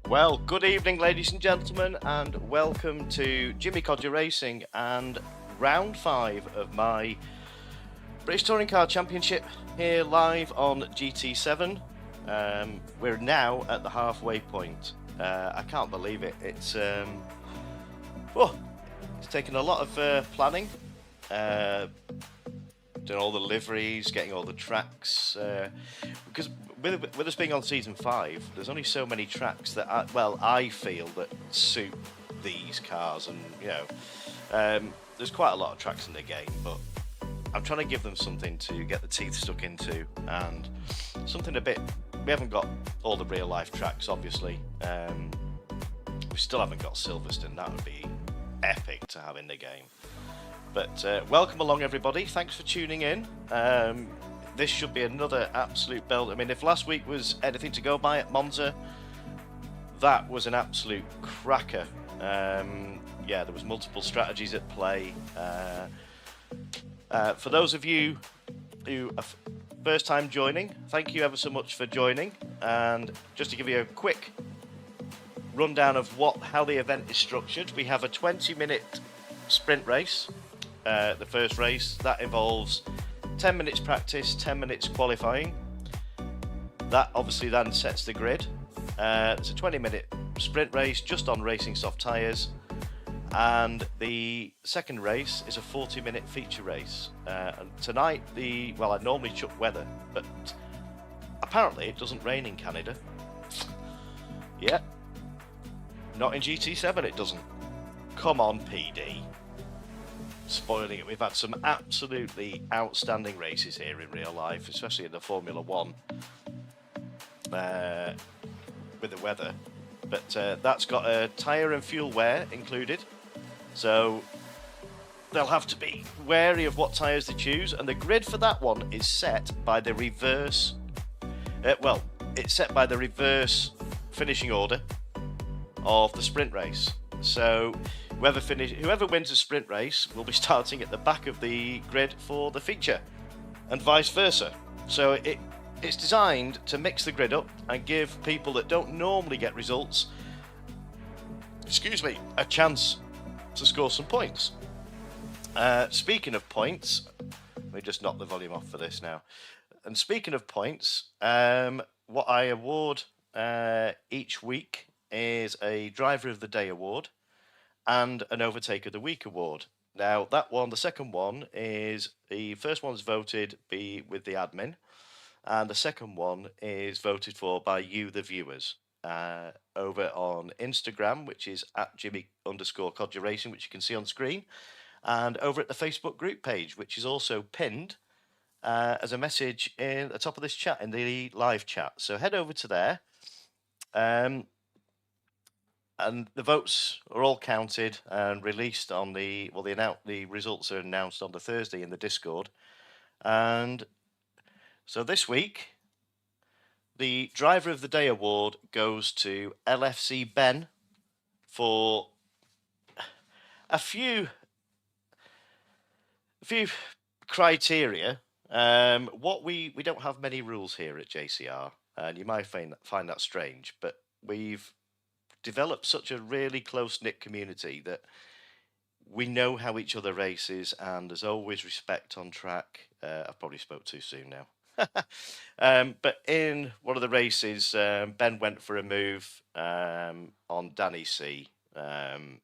Well, good evening, ladies and gentlemen, and welcome to Jimmy Codger Racing and round 5 of my British Touring Car Championship here live on GT7. We're now at the halfway point. I can't believe it. It's taken a lot of planning, doing all the liveries, getting all the tracks, because with us being on season 5, there's only so many tracks that I feel that suit these cars, and there's quite a lot of tracks in the game, but I'm trying to give them something to get the teeth stuck into, and something a bit. We haven't got all the real life tracks, obviously. We still haven't got Silverstone. That would be epic to have in the game. But welcome along, everybody. Thanks for tuning in. This should be another absolute belt. I mean, if last week was anything to go by at Monza, that was an absolute cracker. There was multiple strategies at play. For those of you who are first time joining, thank you ever so much for joining. And just to give you a quick rundown of how the event is structured, we have a 20-minute sprint race. The first race that involves 10 minutes practice, 10 minutes qualifying. That obviously then sets the grid. It's a 20-minute sprint race just on racing soft tyres, and the second race is a 40-minute feature race. And tonight, I normally chuck weather, but apparently it doesn't rain in Canada. Yeah, not in GT7 it doesn't. Come on, PD. Spoiling it. We've had some absolutely outstanding races here in real life, especially in the Formula 1 with the weather. But that's got a tyre and fuel wear included, so they'll have to be wary of what tyres they choose. And the grid for that one is set by the reverse. It's set by the reverse finishing order of the sprint race. So whoever wins the sprint race will be starting at the back of the grid for the feature, and vice versa. So it's designed to mix the grid up and give people that don't normally get results, a chance to score some points. Speaking of points, let me just knock the volume off for this now. And speaking of points, what I award each week is a Driver of the Day award and an Overtake of the Week award. Now, that one, the second one, is the first one's voted with the admin, and the second one is voted for by you, the viewers, over on Instagram, which is at Jimmy_Codger Racing, which you can see on screen, and over at the Facebook group page, which is also pinned as a message in the top of this chat, in the live chat. So head over to there. And the votes are all counted and released on the results are announced on the Thursday in the Discord. And so this week, the Driver of the Day award goes to LFC Ben for a few criteria. We don't have many rules here at JCR, and you might find that strange, but we've developed such a really close-knit community that we know how each other races, and there's always respect on track. I've probably spoke too soon now. But in one of the races, Ben went for a move on Danny C. And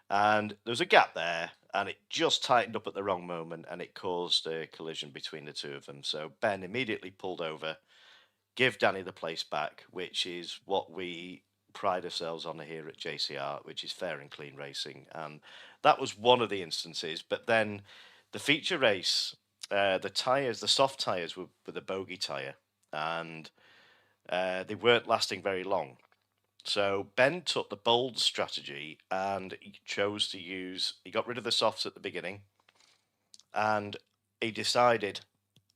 there was a gap there, and it just tightened up at the wrong moment, and it caused a collision between the two of them. So Ben immediately pulled over, give Danny the place back, which is what we pride ourselves on here at JCR, which is fair and clean racing. And that was one of the instances. But then the feature race, the soft tyres were the bogey tyre, and they weren't lasting very long. So Ben took the bold strategy, and he got rid of the softs at the beginning, and he decided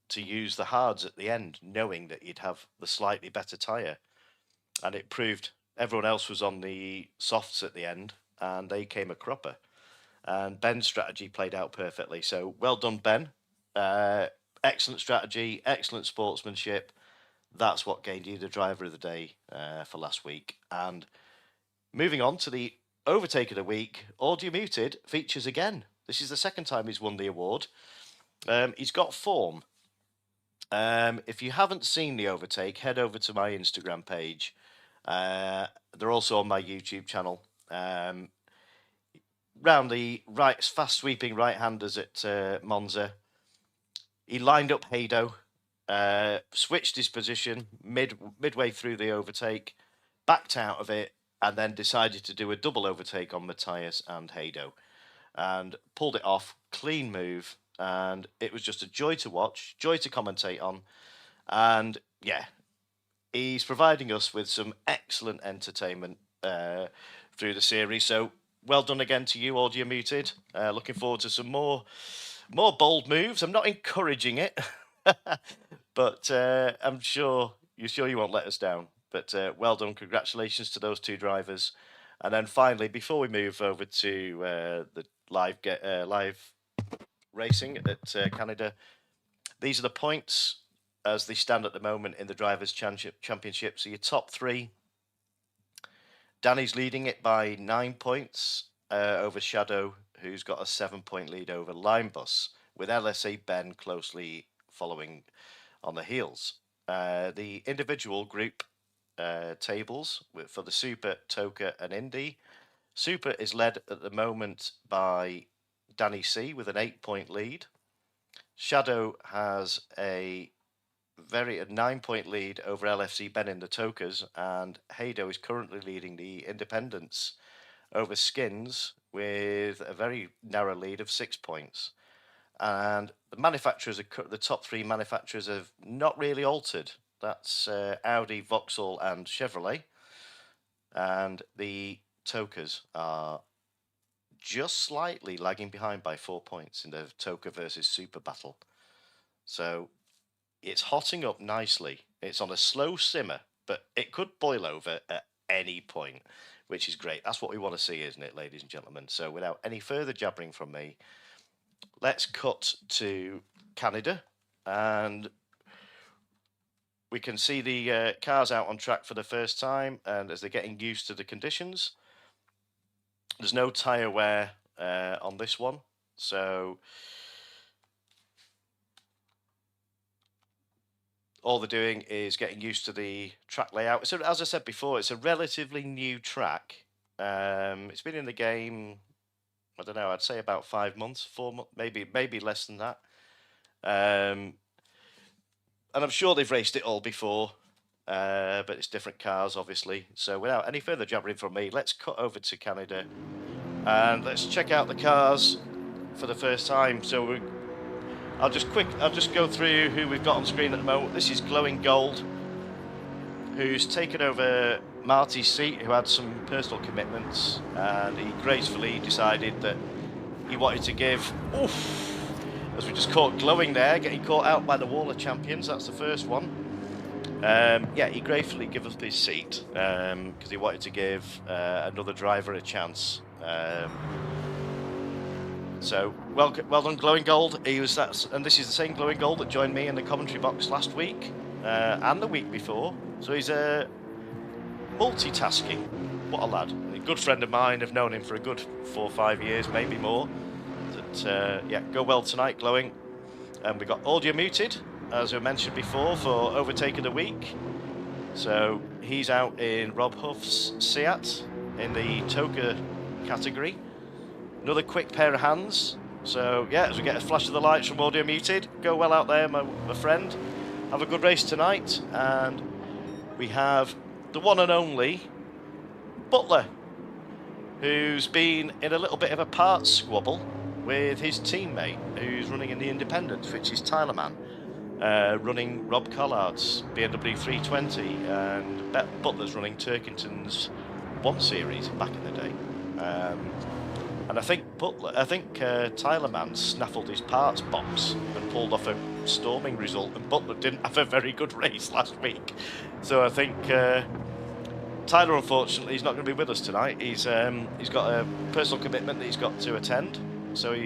to use the hards at the end, knowing that he'd have the slightly better tyre. And it proved everyone else was on the softs at the end, and they came a cropper. And Ben's strategy played out perfectly. So well done, Ben. Excellent strategy, excellent sportsmanship. that's what gained you the driver of the day for last week. And moving on to the overtake of the week, Audio Muted features again. This is the second time he's won the award. He's got form. If you haven't seen the overtake, head over to my Instagram page. They're also on my YouTube channel. Round the right, fast sweeping right-handers at Monza, he lined up Haydo, switched his position midway through the overtake, backed out of it, and then decided to do a double overtake on Matthias and Haydo, and pulled it off. Clean move, and it was just a joy to watch, joy to commentate on, and yeah, he's providing us with some excellent entertainment through the series. So well done again to you, Audio Muted. Looking forward to some more bold moves. I'm not encouraging it, but I'm sure you won't let us down. But well done, congratulations to those two drivers. And then finally, before we move over to the live racing at Canada, these are the points as they stand at the moment in the Drivers' Championship. So your top three. Danny's leading it by 9 points over Shadow, who's got a 7-point lead over Linebus, with LSA Ben closely following on the heels. The individual group tables for the Super, Toka and Indy. Super is led at the moment by Danny C with an 8-point lead. Shadow has a 9-point lead over LFC Ben in the Tokas, and Haydo is currently leading the Independents over Skins with a very narrow lead of 6 points. And the manufacturers, the top three manufacturers, have not really altered. That's Audi, Vauxhall and Chevrolet. And the Tokas are just slightly lagging behind by 4 points in the Toka versus Super battle. So it's hotting up nicely. It's on a slow simmer, but it could boil over at any point, which is great. That's what we want to see, isn't it, ladies and gentlemen? So without any further jabbering from me, let's cut to Canada, and we can see the cars out on track for the first time, and as they're getting used to the conditions. There's no tyre wear on this one, so all they're doing is getting used to the track layout. So, as I said before, it's a relatively new track. It's been in the game, I don't know, I'd say about 5 months, 4 months, maybe less than that. And I'm sure they've raced it all before, but it's different cars, obviously. So without any further jabbering from me, let's cut over to Canada and let's check out the cars for the first time. So I'll just go through who we've got on screen at the moment. This is Glowing Gold, who's taken over Marty's seat, who had some personal commitments, and he gracefully decided that he wanted to give, as we just caught Glowing there, getting caught out by the Wall of Champions. That's the first one. Yeah, he gratefully gave us his seat because he wanted to give another driver a chance. So well done, Glowing Gold. And this is the same Glowing Gold that joined me in the commentary box last week and the week before. So he's multitasking. What a lad! A good friend of mine. I've known him for a good 4 or 5 years, maybe more. That yeah, go well tonight, Glowing. And we got Audio Muted, as I mentioned before, for Overtake of the Week. So he's out in Rob Huff's Seat in the Toka category. Another quick pair of hands. So yeah, as we get a flash of the lights from Audio Muted, go well out there, my friend. Have a good race tonight. And we have the one and only Butler, who's been in a little bit of a parts squabble with his teammate, who's running in the Independents, which is Tyler Mann, running Rob Collard's BMW 320, and Butler's running Turkington's 1 Series back in the day. And I think Tyler Mann snaffled his parts box and pulled off a storming result, and Butler didn't have a very good race last week. So I think Tyler, unfortunately, is not going to be with us tonight. He's got a personal commitment that he's got to attend. So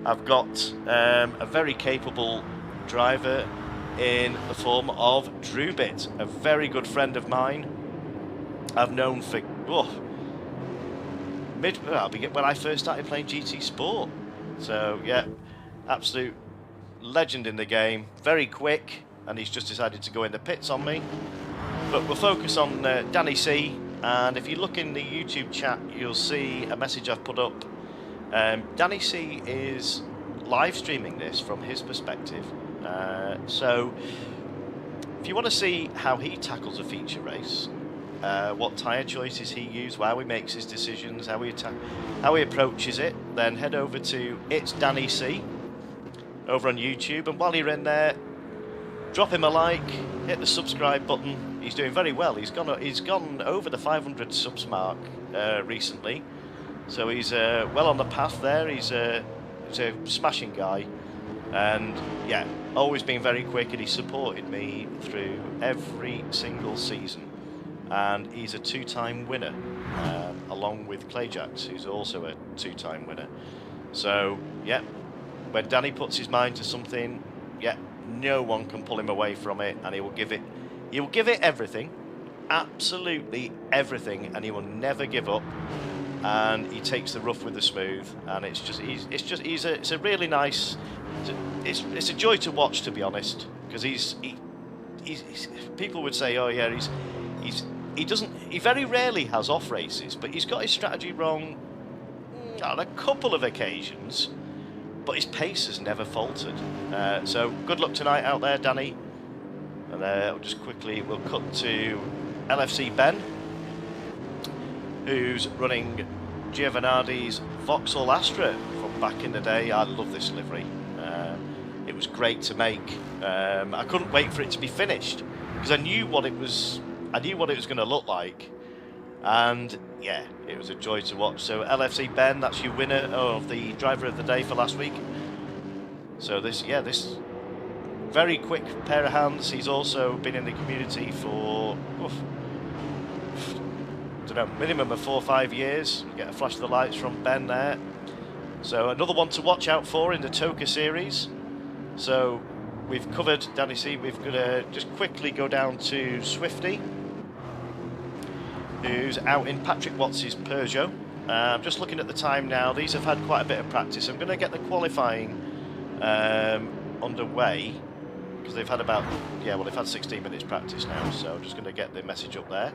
I've got a very capable driver in the form of Drewbit, a very good friend of mine. I've known for when I first started playing GT Sport. So yeah, absolute legend in the game. Very quick, and he's just decided to go in the pits on me. But we'll focus on Danny C. And if you look in the YouTube chat, you'll see a message I've put up. Danny C is live streaming this from his perspective. So if you want to see how he tackles a feature race, what tyre choices he used, how he makes his decisions, how he approaches it, then head over to It's Danny C over on YouTube. And while you're in there, drop him a like, hit the subscribe button. He's doing very well. He's gone over the 500 subs mark recently, so he's well on the path there. He's a smashing guy, and yeah, always been very quick, and he supported me through every single season. And he's a two-time winner, along with Clayjax, who's also a two-time winner. So yeah, when Danny puts his mind to something, yeah, no one can pull him away from it, and he will give it everything, absolutely everything, and he will never give up. And he takes the rough with the smooth, and it's a really nice, it's a joy to watch, to be honest, because he's people would say, oh yeah, he very rarely has off races, but he's got his strategy wrong on a couple of occasions. But his pace has never faltered. So good luck tonight out there, Danny. And we'll cut to LFC Ben, who's running Giovanardi's Vauxhall Astra from back in the day. I love this livery. It was great to make. I couldn't wait for it to be finished because I knew what it was going to look like. And yeah, it was a joy to watch. So LFC Ben, that's your winner of the driver of the day for last week. So this very quick pair of hands. He's also been in the community for I don't know, minimum of 4 or 5 years. You get a flash of the lights from Ben there. So another one to watch out for in the Toka series. So we've covered Danny C. We're going to just quickly go down to Swifty, who's out in Patrick Watts' Peugeot. I'm just looking at the time now. These have had quite a bit of practice. I'm going to get the qualifying underway because they've had they've had 16 minutes practice now. So I'm just going to get the message up there.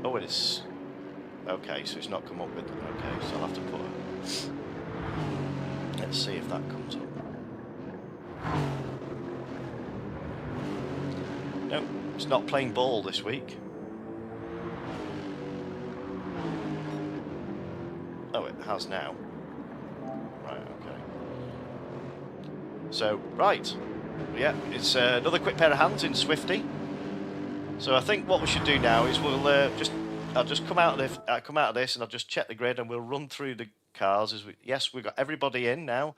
Oh, it is. Okay, so it's not come up with. Okay, so I'll have to put. Let's see if that comes up. No, it's not playing ball this week. Oh, it has now. Right, okay. So, right. Yeah, it's another quick pair of hands in Swifty. So I think what we should do now is I'll just come out of this and I'll just check the grid and we'll run through the cars we've got everybody in now.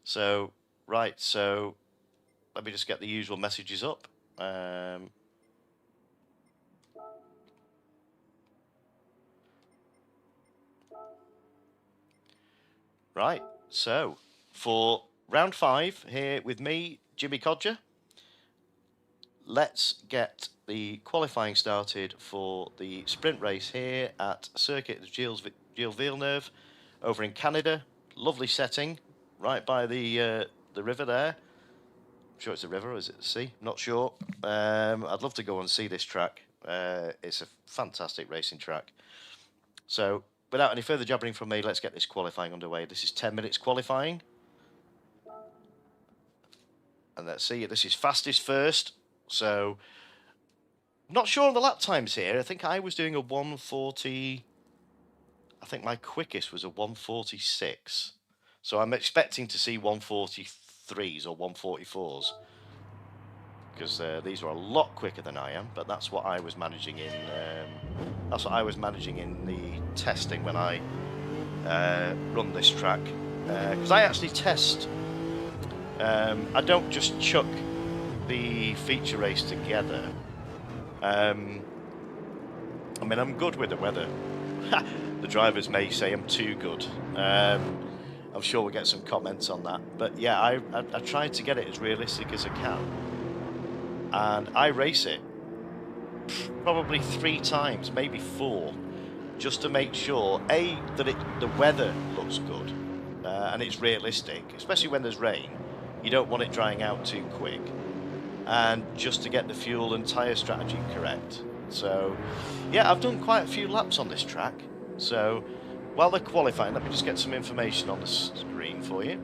So, right, so let me just get the usual messages up. Right, so for round 5 here with me, Jimmy Codger, let's get the qualifying started for the sprint race here at Circuit of Gilles Villeneuve over in Canada. Lovely setting, right by the river there. I'm sure it's a river, or is it the sea? Not sure. I'd love to go and see this track. It's a fantastic racing track. So, without any further jabbering from me, let's get this qualifying underway. This is 10 minutes qualifying. And let's see, this is fastest first. So, not sure on the lap times here. I think I was doing a 140. I think my quickest was a 146. So I'm expecting to see 143s or 144s. Because these are a lot quicker than I am, but that's what I was managing in. That's what I was managing in the testing when I run this track. Because I actually test. I don't just chuck the feature race together. I mean, I'm good with the weather. The drivers may say I'm too good. I'm sure we'll get some comments on that. But yeah, I tried to get it as realistic as I can. And I race it probably 3 times, maybe 4, just to make sure, A, that the weather looks good and it's realistic, especially when there's rain. You don't want it drying out too quick. And just to get the fuel and tyre strategy correct. So, yeah, I've done quite a few laps on this track. So, while they're qualifying, let me just get some information on the screen for you.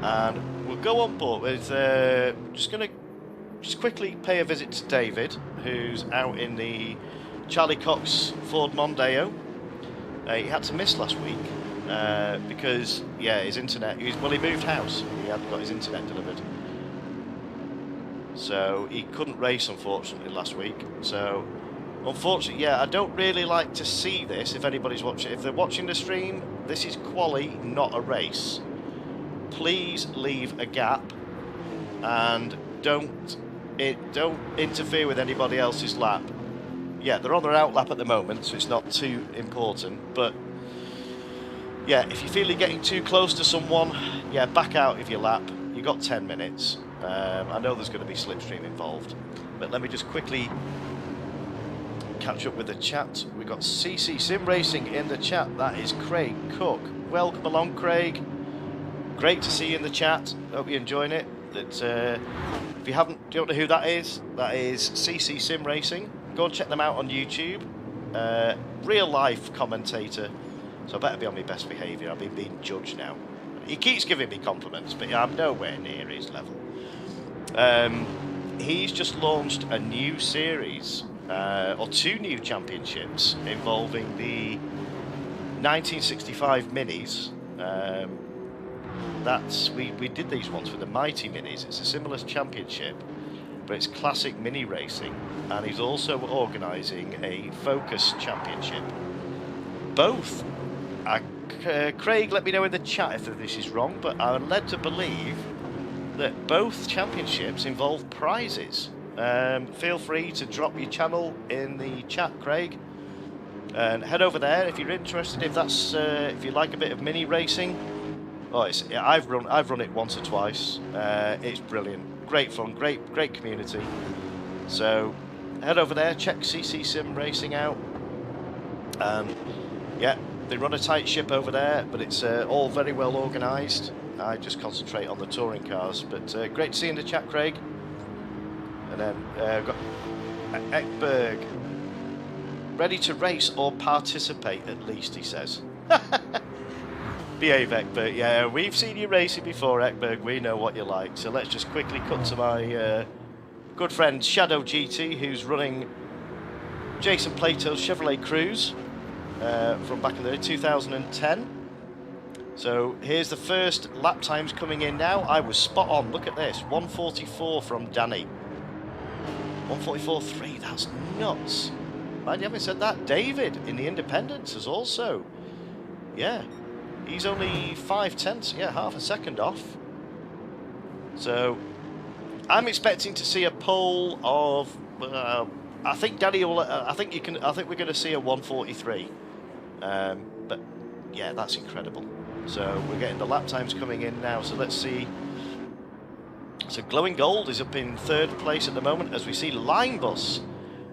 And we'll go on board with, just quickly pay a visit to David, who's out in the Charlie Cox Ford Mondeo. He had to miss last week. Because, yeah, his internet, he moved house, he hadn't got his internet delivered. So he couldn't race, unfortunately, last week. So, unfortunately, yeah, I don't really like to see this if anybody's watching. If they're watching the stream, this is quali, not a race. Please leave a gap and don't interfere with anybody else's lap. Yeah, they're on their out lap at the moment, so it's not too important, but yeah, if you feel you're getting too close to someone, yeah, back out of your lap. You've got 10 minutes. I know there's going to be slipstream involved, but let me just quickly catch up with the chat. We've got CC Sim Racing in the chat. That is Craig Cook. Welcome along, Craig. Great to see you in the chat. Hope you're enjoying it. If you don't know who that is CC Sim Racing. Go and check them out on YouTube. Real life commentator. So I better be on my best behaviour. I've been being judged now. He keeps giving me compliments, but I'm nowhere near his level. He's just launched a new series, or 2 new championships involving the 1965 Minis. We did these ones for the Mighty Minis. It's a similar championship, but it's classic mini racing. And he's also organising a Focus Championship. Both. Craig, let me know in the chat if this is wrong, but I'm led to believe that both championships involve prizes. Feel free to drop your channel in the chat, Craig, and head over there if you're interested. If that's if you like a bit of mini racing. Oh, I've run it once or twice. It's brilliant, great fun, great community. So head over there, check CC Sim Racing out, and yeah. They run a tight ship over there, but it's all very well organised. I just concentrate on the touring cars. But great to see you in the chat, Craig. And then got Ekberg. Ready to race or participate at least, he says. Behave, Ekberg. Yeah, we've seen you racing before, Ekberg. We know what you like. So let's just quickly cut to my good friend Shadow GT, who's running Jason Plato's Chevrolet Cruze. From back in the day, 2010. So here's the first lap times coming in now. I was spot on. Look at this, 1:44 from Danny. 1:44.3. That's nuts. Mind you having said that, David in the Independents is also, yeah, he's only 5/10, yeah, half a second off. So I'm expecting to see a pole of. I think Danny will. I think we're going to see a 1:43. But yeah, that's incredible. So we're getting the lap times coming in now. So let's see. So Glowing Gold is up in 3rd place at the moment, as we see Line Bus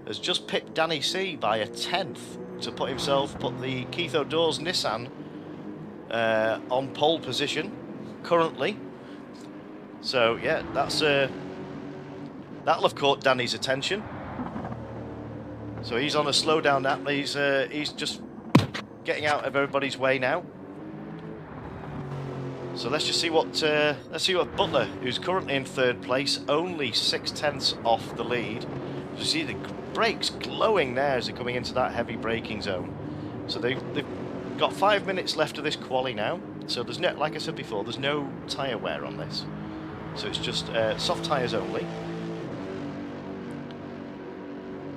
has just pipped Danny C by a 10th to put the Keith O'Dawes Nissan on pole position currently. So yeah, that'll have caught Danny's attention. So he's on a slow down nap. He's just getting out of everybody's way now. So let's just see what Butler, who's currently in 3rd place, only 6/10 off the lead. You see the brakes glowing there as they're coming into that heavy braking zone. So they've got 5 minutes left of this quali now. So there's no, like I said before, there's no tyre wear on this. So it's just soft tyres only.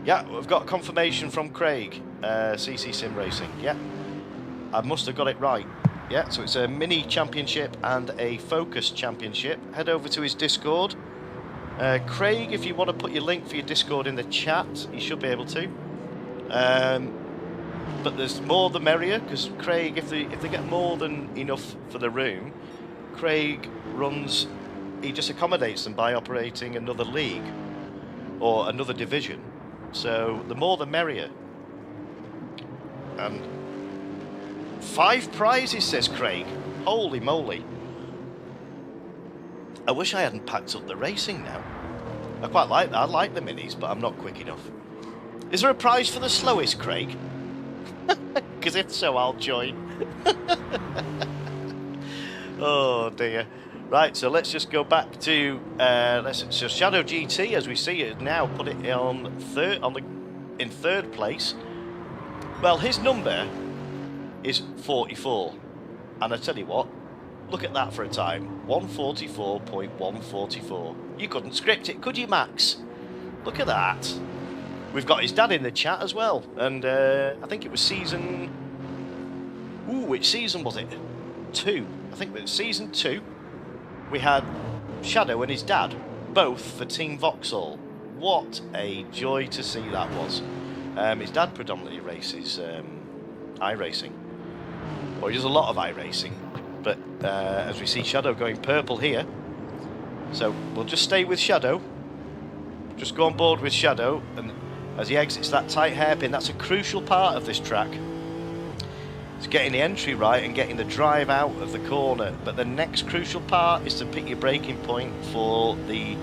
Yeah, we've got confirmation from Craig, CC Sim Racing. Yeah, I must have got it right. Yeah, so it's a mini championship and a Focus championship. Head over to his Discord Craig, if you want to put your link for your Discord in the chat, you should be able to. But there's more the merrier, because Craig, if they get more than enough for the room, Craig runs, he just accommodates them by operating another league or another division. So the more the merrier. And 5 prizes, says Craig. Holy moly. I wish I hadn't packed up the racing now. I quite like that. I like the minis, but I'm not quick enough. Is there a prize for the slowest, Craig? Because if so, I'll join. Oh dear. Right, so let's just go back to so Shadow GT, as we see it now, put it on in third place. Well, his number is 44, and I tell you what, look at that for a time. 144.144. You couldn't script it, could you, Max? Look at that. We've got his dad in the chat as well, and I think it was season... Ooh, which season was it? 2. I think it was season 2. We had Shadow and his dad, both for Team Vauxhall. What a joy to see that was. His dad predominantly races iRacing, or he does a lot of iRacing, but as we see Shadow going purple here, so we'll just stay with Shadow, just go on board with Shadow, and as he exits that tight hairpin, that's a crucial part of this track. It's getting the entry right and getting the drive out of the corner, but the next crucial part is to pick your braking point for the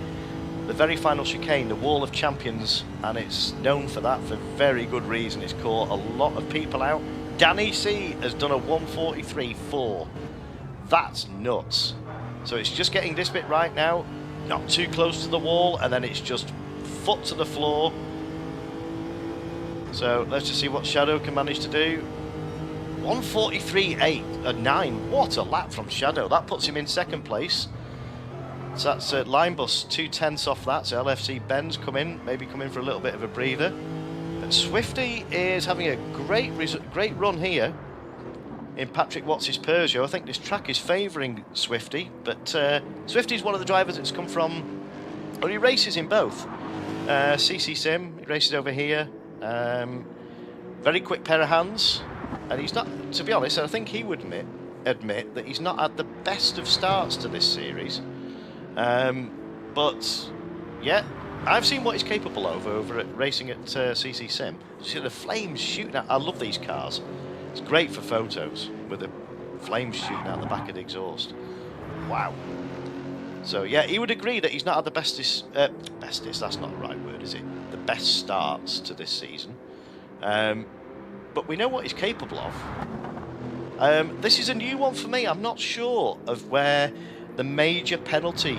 very final chicane, the Wall of Champions, and it's known for that for very good reason. It's caught a lot of people out. Danny C has done a 143.4. That's nuts. So it's just getting this bit right now, not too close to the wall, and then it's just foot to the floor. So let's just see what Shadow can manage to do. 143.9. What a lap from Shadow. That puts him in second place. So that's Line Bus 2/10 off that. So LFC Benz maybe come in for a little bit of a breather. But Swifty is having a great run here in Patrick Watts' Peugeot. I think this track is favouring Swifty, but Swifty's one of the drivers that's come from, or he races in both. CC Sim, he races over here. Very quick pair of hands, and he's not, to be honest, I think he would admit that he's not had the best of starts to this series. But yeah, I've seen what he's capable of over at racing at CC Sim. You see the flames shooting out. I love these cars. It's great for photos with the flames shooting out the back of the exhaust. Wow. So yeah, he would agree that he's not had the bestest, that's not the right word, is it? The best starts to this season. But we know what he's capable of. This is a new one for me. I'm not sure of where the major penalty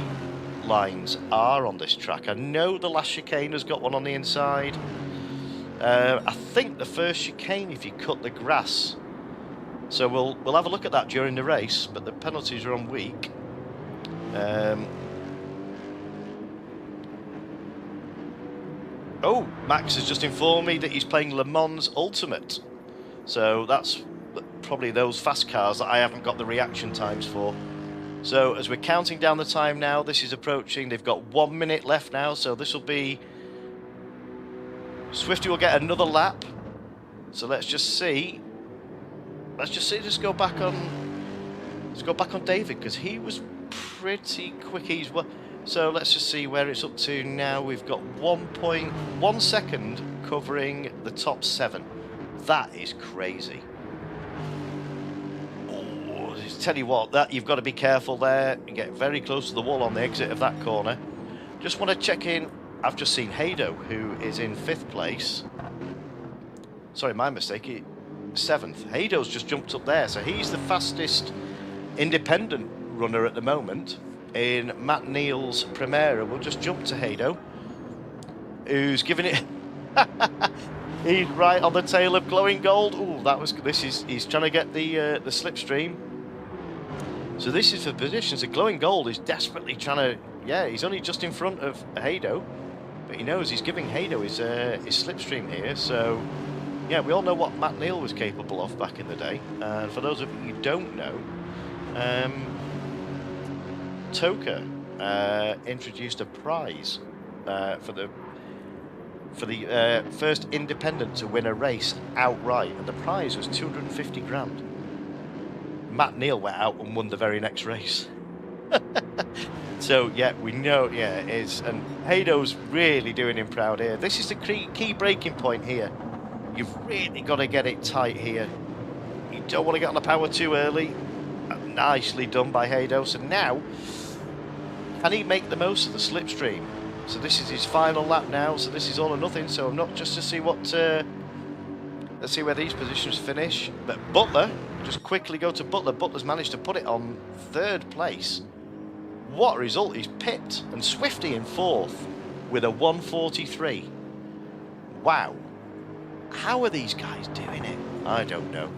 lines are on this track. I know the last chicane has got one on the inside. I think the first chicane, if you cut the grass. So we'll have a look at that during the race, but the penalties are on weak. Oh, Max has just informed me that he's playing Le Mans Ultimate. So that's probably those fast cars that I haven't got the reaction times for. So as we're counting down the time now, this is approaching. They've got 1 minute left now, so this will be... Swifty will get another lap. So let's just see. Let's go back on David, because he was pretty quick. So let's just see where it's up to now. We've got 1.1 second covering the top 7. That is crazy. Oh, tell you what, that you've got to be careful there. You get very close to the wall on the exit of that corner. Just want to check in. I've just seen Haydo, who is in 5th place. Sorry, my mistake. 7th. Haydo's just jumped up there, so he's the fastest independent runner at the moment in Matt Neal's Primera. We'll just jump to Haydo, who's giving it. He's right on the tail of Glowing Gold. Ooh, he's trying to get the slipstream. So this is for positions. So Glowing Gold is desperately trying to. Yeah, he's only just in front of Haydo, but he knows he's giving Haydo his slipstream here. So yeah, we all know what Matt Neal was capable of back in the day. For those of you who don't know, Toka introduced a prize for the first independent to win a race outright, and the prize was 250 grand. Matt Neal went out and won the very next race. So yeah, we know, yeah, it is. And Hado's really doing him proud here. This is the key breaking point here. You've really got to get it tight here. You don't want to get on the power too early. Nicely done by Hado. So now, can he make the most of the slipstream? So this is his final lap now. So this is all or nothing. So not just to see what, let's see where these positions finish. But Butler, just quickly go to Butler. Butler's managed to put it on 3rd place. What a result. He's pipped, and Swifty in 4th with a 143. Wow. How are these guys doing it? I don't know.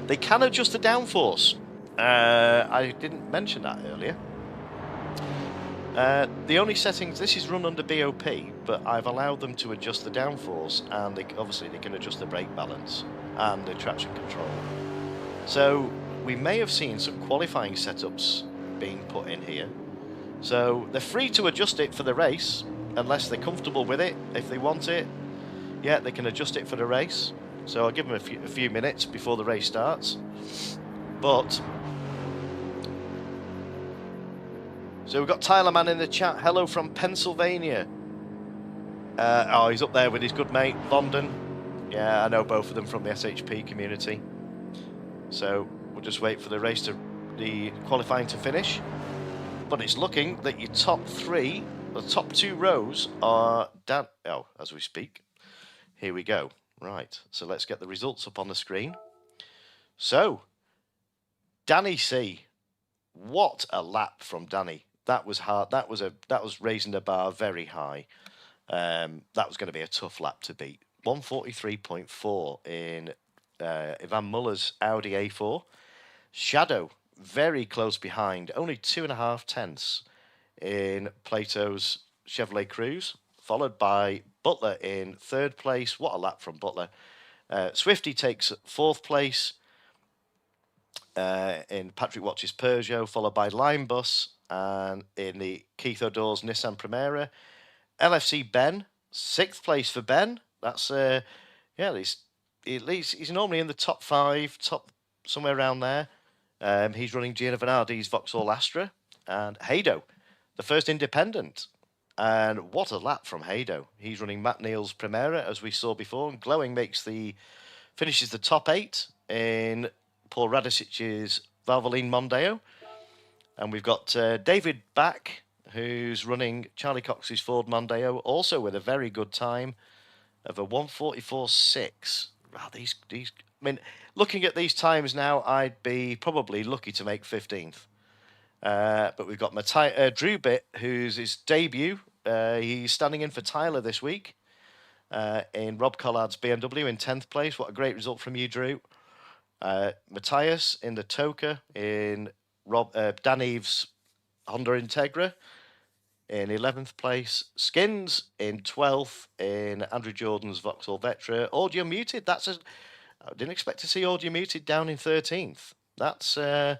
They can adjust the downforce. I didn't mention that earlier. The only settings, this is run under BOP, but I've allowed them to adjust the downforce, and obviously they can adjust the brake balance and the traction control. So we may have seen some qualifying setups being put in here. So they're free to adjust it for the race, unless they're comfortable with it. If they want it, yeah, they can adjust it for the race. So I'll give them a few minutes before the race starts. But so we've got Tyler Man in the chat. Hello from Pennsylvania. Oh, he's up there with his good mate London. Yeah, I know both of them from the SHP community. So we'll just wait for the qualifying to finish. But it's looking that your top 3, the top 2 rows are down. Oh, as we speak. Here we go. Right. So let's get the results up on the screen. So, Danny C. What a lap from Danny. That was hard. That was raising the bar very high. That was going to be a tough lap to beat. 143.4 in Ivan Muller's Audi A4. Shadow very close behind, only 2.5 tenths in Plato's Chevrolet Cruze, followed by Butler in 3rd place. What a lap from Butler. Swifty takes 4th place in Patrick Watch's Peugeot, followed by Lime Bus and in the Keith O'Dore's Nissan Primera. LFC Ben, 6th place for Ben. That's yeah, at least he's normally in the top 5, somewhere around there. He's running Gino Venardi's Vauxhall Astra. And Hado, the first independent. And what a lap from Hado. He's running Matt Neal's Primera, as we saw before. And Glowing finishes the top 8 in Paul Radisic's Valvoline Mondeo. And we've got David Back, who's running Charlie Cox's Ford Mondeo, also with a very good time of a 144.6. Wow, these I mean, looking at these times now, I'd be probably lucky to make 15th. But we've got Drew Bitt, who's his debut. He's standing in for Tyler this week in Rob Collard's BMW in 10th place. What a great result from you, Drew. Matthias in the Toka in Dan Eves' Honda Integra in 11th place. Skins in 12th in Andrew Jordan's Vauxhall Vectra. Audio Muted, I didn't expect to see Audio Muted down in 13th. That's, yeah,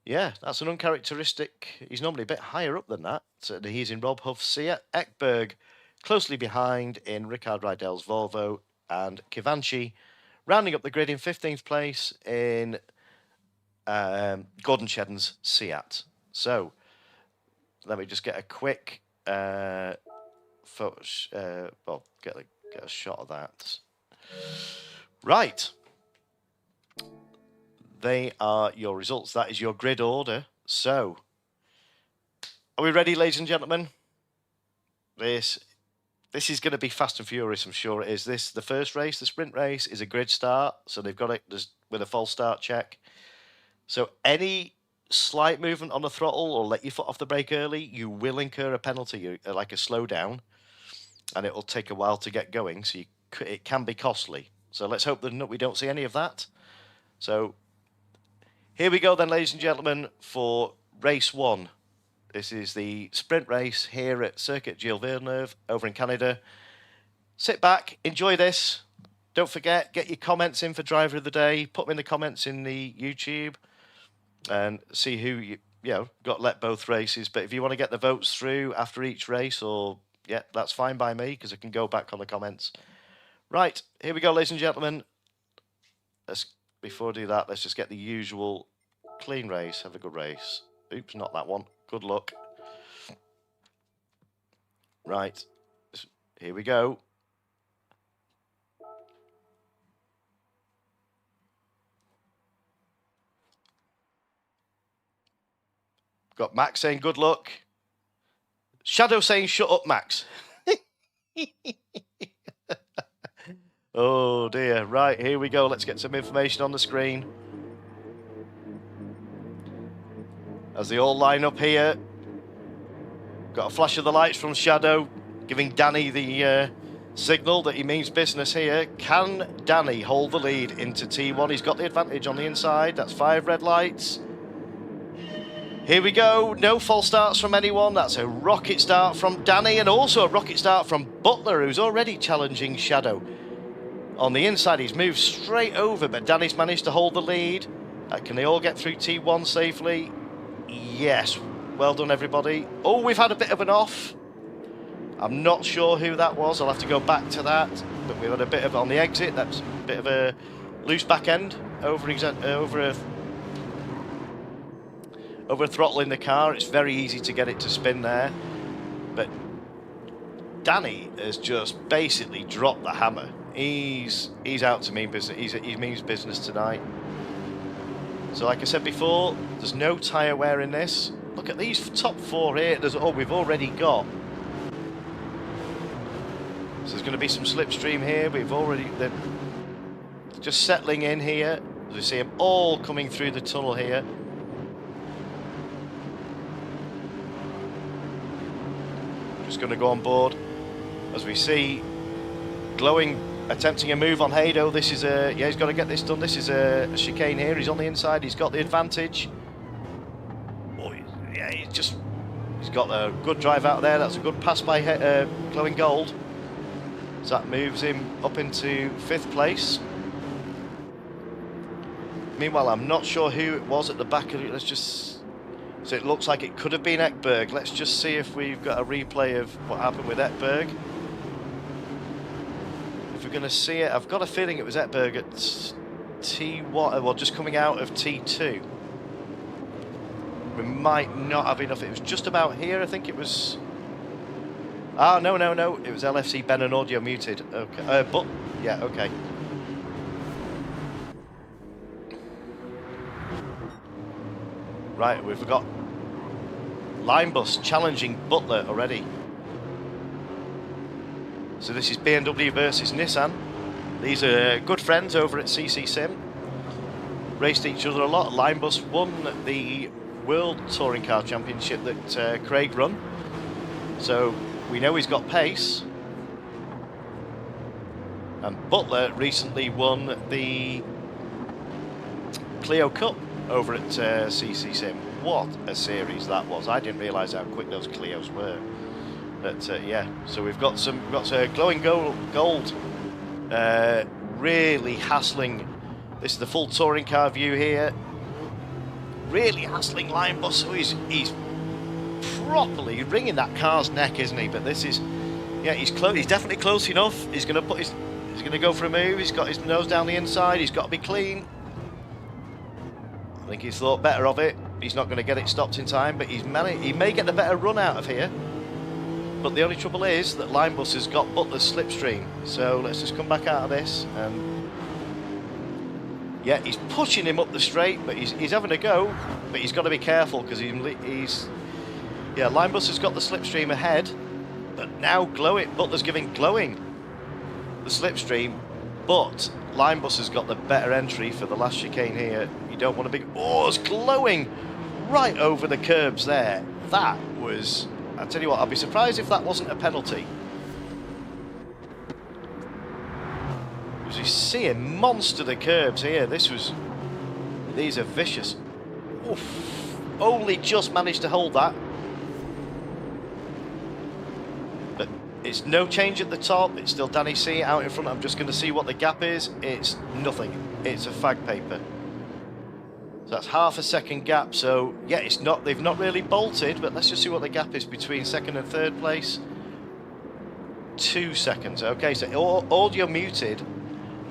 that's an uncharacteristic. He's normally a bit higher up than that. So he's in Rob Huff's Seat. Ekberg closely behind in Rickard Rydell's Volvo. And Kivanchi rounding up the grid in 15th place in Gordon Shedden's Seat. So let me just get a quick photo. Well, get a shot of that. Right. They are your results. That is your grid order. So, are we ready, ladies and gentlemen? This is going to be fast and furious, I'm sure it is. The first race, the sprint race, is a grid start. So they've got it with a false start check. So any slight movement on the throttle or let your foot off the brake early, you will incur a penalty, like a slowdown. And it will take a while to get going. So it can be costly. So let's hope that we don't see any of that. So here we go then, ladies and gentlemen, for race 1. This is the sprint race here at Circuit Gilles Villeneuve over in Canada. Sit back, enjoy this. Don't forget, get your comments in for driver of the day. Put them in the comments in the YouTube and see who you know, got to let both races. But if you want to get the votes through after each race, or yeah, that's fine by me because I can go back on the comments. Right, here we go, ladies and gentlemen. Before I do that, let's just get the usual clean race. Have a good race. Oops, not that one. Good luck. Right, here we go. Got Max saying good luck. Shadow saying shut up, Max. Oh dear. Right, here we go. Let's get some information on the screen. As they all line up here. Got a flash of the lights from Shadow, giving Danny the signal that he means business here. Can Danny hold the lead into T1? He's got the advantage on the inside. That's 5 red lights. Here we go. No false starts from anyone. That's a rocket start from Danny, and also a rocket start from Butler, who's already challenging Shadow. On the inside, he's moved straight over, but Danny's managed to hold the lead. Can they all get through T1 safely? Yes. Well done, everybody. Oh, we've had a bit of an off. I'm not sure who that was. I'll have to go back to that. But we've had a bit of, on the exit, that's a bit of a loose back end over a throttle in the car. It's very easy to get it to spin there. But Danny has just basically dropped the hammer. He's out to mean business. He means business tonight. So like I said before, there's no tyre wear in this. Look at these top 4 here. We've already got. So there's going to be some slipstream here. They're just settling in here. As we see them all coming through the tunnel here. Just going to go on board as we see Glowing attempting a move on Haydo. This is a, yeah, he's got to get this done. This is a chicane here. He's on the inside. He's got the advantage. Oh, yeah, he's got a good drive out there. That's a good pass by Glowing Gold. So that moves him up into 5th place. Meanwhile, I'm not sure who it was at the back of it. So it looks like it could have been Ekberg. Let's just see if we've got a replay of what happened with Ekberg. If we're going to see it, I've got a feeling it was Ekberg at T1, well, just coming out of T2. We might not have enough. It was just about here, I think it was. Ah, no. It was LFC Ben and audio muted. Okay, but yeah, okay. Right, we've got Linebus challenging Butler already. So this is BMW versus Nissan. These are good friends over at CC Sim. Raced each other a lot. Linebus won the World Touring Car Championship that Craig run. So we know he's got pace. And Butler recently won the Clio Cup over at CC Sim. What a series that was. I didn't realise how quick those Clios were. But yeah, so we've got Glowing Gold really hassling. This is the full touring car view here. Really hassling Linebus. So he's properly wringing that car's neck, isn't he? But this is, yeah, he's definitely close enough. He's going to go for a move. He's got his nose down the inside. He's got to be clean. I think he's thought better of it. He's not going to get it stopped in time, but he may get the better run out of here. But the only trouble is that Linebus has got Butler's slipstream. So let's just come back out of this. Yeah, he's pushing him up the straight, but he's having a go. But he's got to be careful because yeah, Linebus has got the slipstream ahead. But now Butler's giving Glowing the slipstream. But Linebus has got the better entry for the last chicane here. You don't want to be. Oh, it's Glowing right over the curbs there. That was. I tell you what, I'd be surprised if that wasn't a penalty. As you see him monster the curbs here. These are vicious. Oof. Only just managed to hold that. But it's no change at the top. It's still Danny C out in front. I'm just going to see what the gap is. It's nothing. It's a fag paper. So that's half a second gap. So yeah, it's not, they've not really bolted, but let's just see what the gap is between second and third place. 2 seconds. Okay, so Audio Muted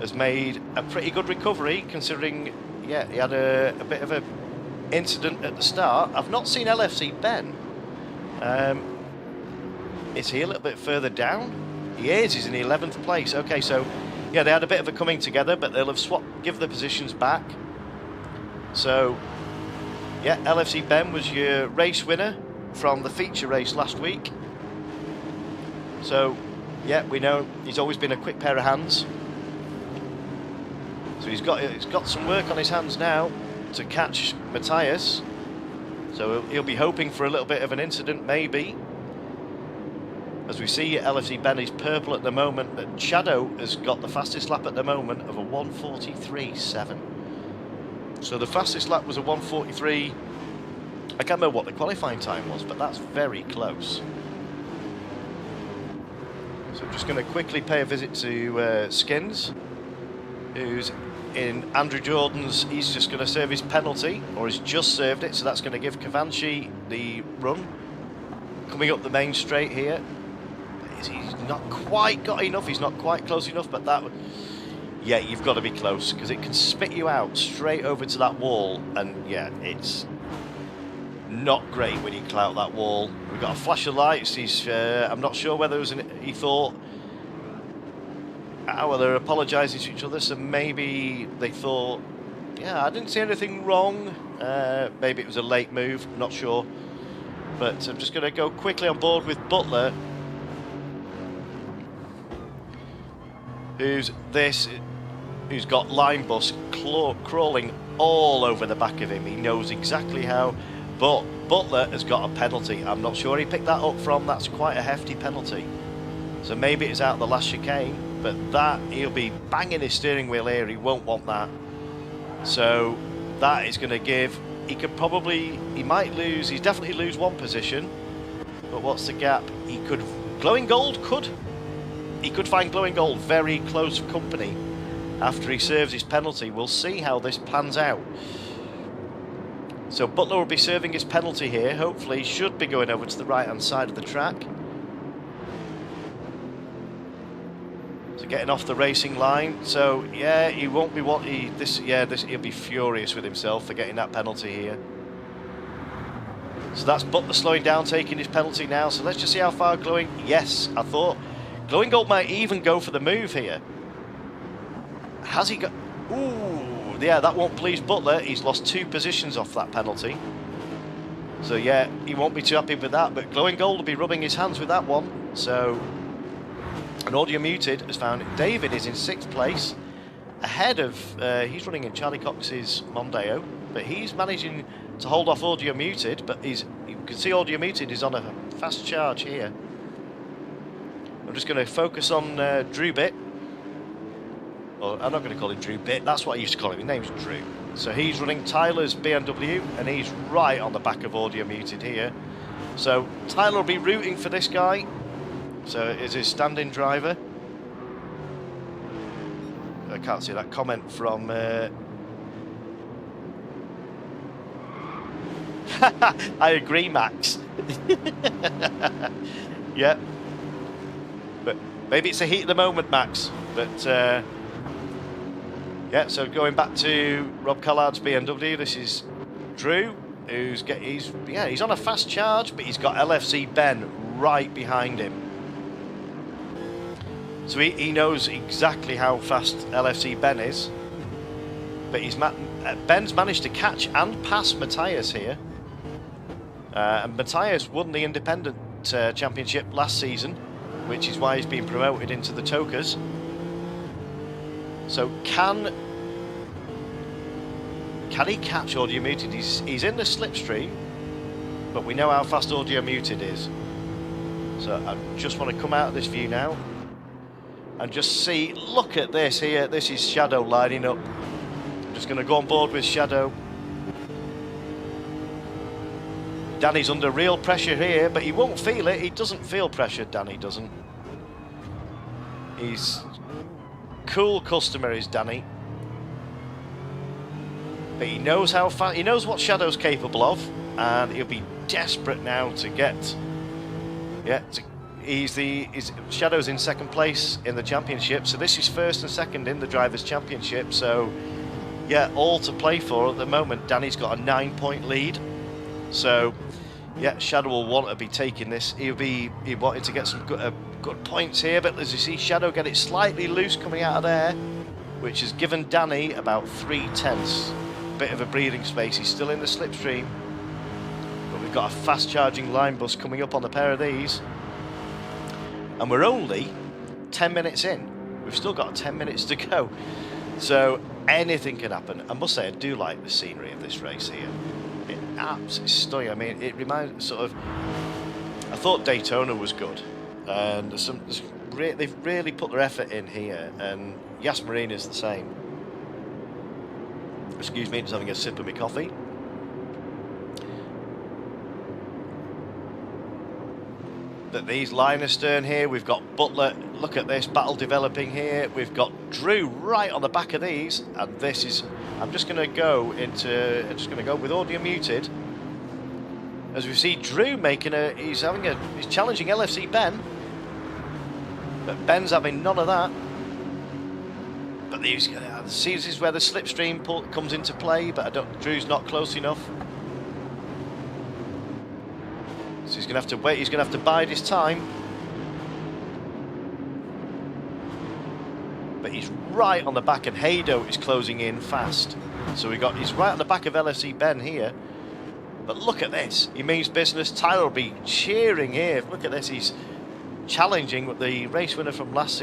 has made a pretty good recovery, considering, yeah, he had a bit of a incident at the start. I've not seen LFC Ben. Is he a little bit further down? He is. He's in the 11th place. Okay, so yeah, they had a bit of a coming together, but they'll have swapped, give the positions back. So yeah, LFC Ben was your race winner from the feature race last week. So yeah, we know he's always been a quick pair of hands. So he's got some work on his hands now to catch Matthias. So he'll be hoping for a little bit of an incident, maybe. As we see, LFC Ben is purple at the moment, but Shadow has got the fastest lap at the moment of a 1:43.7. So the fastest lap was a 1:43. I can't remember what the qualifying time was, but that's very close. So I'm just going to quickly pay a visit to Skins, who's in Andrew Jordan's. He's just going to serve his penalty, or he's just served it, so that's going to give Kavanchi the run. Coming up the main straight here. He's not quite got enough, he's not quite close enough, but that, yeah, you've got to be close, because it can spit you out straight over to that wall, and yeah, it's not great when you clout that wall. We've got a flash of lights. I'm not sure whether it was he thought, well, they're apologising to each other, so maybe they thought, yeah, I didn't see anything wrong. Maybe it was a late move, I'm not sure. But I'm just going to go quickly on board with Butler, who's got line bus crawling all over the back of him. He knows exactly how, but Butler has got a penalty. I'm not sure he picked that up from. That's quite a hefty penalty. So maybe it's out the last chicane, but that, he'll be banging his steering wheel here. He won't want that. So that is going to give, he might lose, he's definitely lose one position, but what's the gap? He could, Glowing Gold he could find Glowing Gold very close company after he serves his penalty. We'll see how this pans out. So Butler will be serving his penalty here. Hopefully he should be going over to the right hand side of the track. So getting off the racing line. So yeah, he won't be he'll be furious with himself for getting that penalty here. So that's Butler slowing down, taking his penalty now. So let's just see how far Glowing, yes, I thought Glowing Gold might even go for the move here. Has he got... Ooh, yeah, that won't please Butler. He's lost 2 positions off that penalty. So yeah, he won't be too happy with that, but Glowing Gold will be rubbing his hands with that one. So, an Audio Muted has found David is in 6th place, ahead of, he's running in Charlie Cox's Mondeo, but he's managing to hold off Audio Muted, but you can see Audio Muted is on a fast charge here. I'm just going to focus on Drew Bit. Well, I'm not going to call him Drew Bit, that's what I used to call him, his name's Drew. So he's running Tyler's BMW, and he's right on the back of Audio Muted here. So Tyler will be rooting for this guy, so is his stand-in driver. I can't see that comment from... I agree, Max. Yeah. But maybe it's a heat of the moment, Max. But yeah, so going back to Rob Collard's BMW, this is Drew, he's on a fast charge, but he's got LFC Ben right behind him. So he knows exactly how fast LFC Ben is. But Ben's managed to catch and pass Matthias here. And Matthias won the Independent Championship last season, which is why he's been promoted into the Tokas. So can he catch Audio Muted? He's in the slipstream, but we know how fast Audio Muted is. So I just want to come out of this view now and just see, look at this here. This is Shadow lining up. I'm just going to go on board with Shadow. Danny's under real pressure here, but he won't feel it. He doesn't feel pressure, Danny doesn't. He's cool customer is Danny. But he knows how fast, he knows what Shadow's capable of, and he'll be desperate now to get. Yeah, Shadow's in second place in the championship, so this is first and second in the Drivers' Championship. So, yeah, all to play for at the moment. Danny's got a 9-point lead, so yeah, Shadow will want to be taking this. He wanted to get some good points here, but as you see, Shadow get it slightly loose coming out of there, which has given Danny about 3/10. Bit of a breathing space. He's still in the slipstream, but we've got a fast charging line bus coming up on the pair of these, and we're only 10 minutes in. We've still got 10 minutes to go, so anything can happen. I must say, I do like the scenery of this race here. It's absolutely stunning. I mean, it reminds sort of. I thought Daytona was good, and they've really put their effort in here, and Yas Marina is the same. Excuse me, just having a sip of my coffee. But these line astern here, we've got Butler. Look at this battle developing here. We've got Drew right on the back of these, and this is. I'm just going to go with audio muted. As we see Drew making he's challenging LFC Ben, but Ben's having none of that. But this is where the slipstream comes into play, but Drew's not close enough. So he's going to have to wait, he's going to have to bide his time. But he's right on the back, and Haydo is closing in fast. So he's right on the back of LFC Ben here. But look at this, he means business. Tyler will be cheering here. Look at this, he's challenging the race winner from last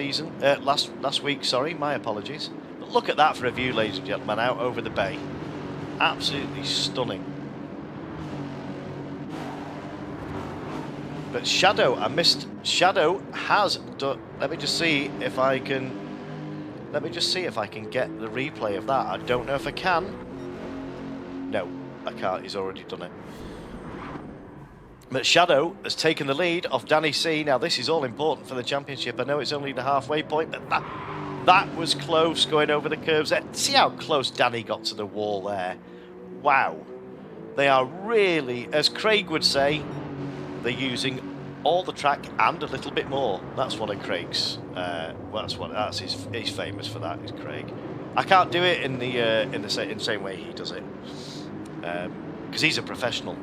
week, sorry, my apologies. But look at that for a view, ladies and gentlemen, out over the bay. Absolutely stunning. But Shadow has done. Let me just see if I can get the replay of that. I don't know if I can. No, I can't, he's already done it. But Shadow has taken the lead off Danny C. Now this is all important for the championship. I know it's only the halfway point, but that was close going over the curves there. See how close Danny got to the wall there. Wow. They are really, as Craig would say, they're using all the track and a little bit more. That's one of Craig's. He's famous for that, is Craig. I can't do it in the same way he does it, because he's a professional.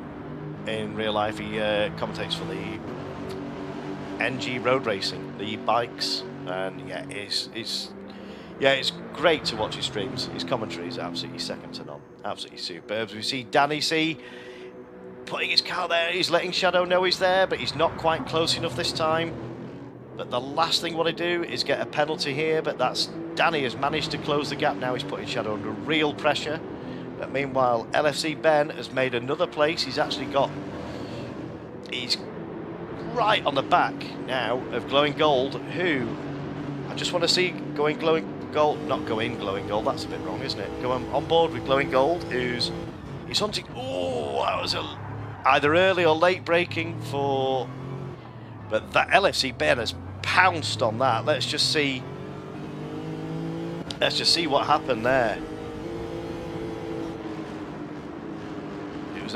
In real life, he commentates for the NG road racing, the bikes, and yeah, it's great to watch his streams. His commentary is absolutely second to none, absolutely superb. We see Danny C putting his car there. He's letting Shadow know he's there, but he's not quite close enough this time. But the last thing we want to do is get a penalty here. But Danny has managed to close the gap. Now he's putting Shadow under real pressure. But meanwhile, LFC Ben has made another place. He's right on the back now of Glowing Gold, who I just want to see going Glowing Gold, not going Glowing Gold, that's a bit wrong, isn't it? Going on board with Glowing Gold, he's hunting. Oh, that was either early or late braking for, but that LFC Ben has pounced on that. Let's just see what happened there.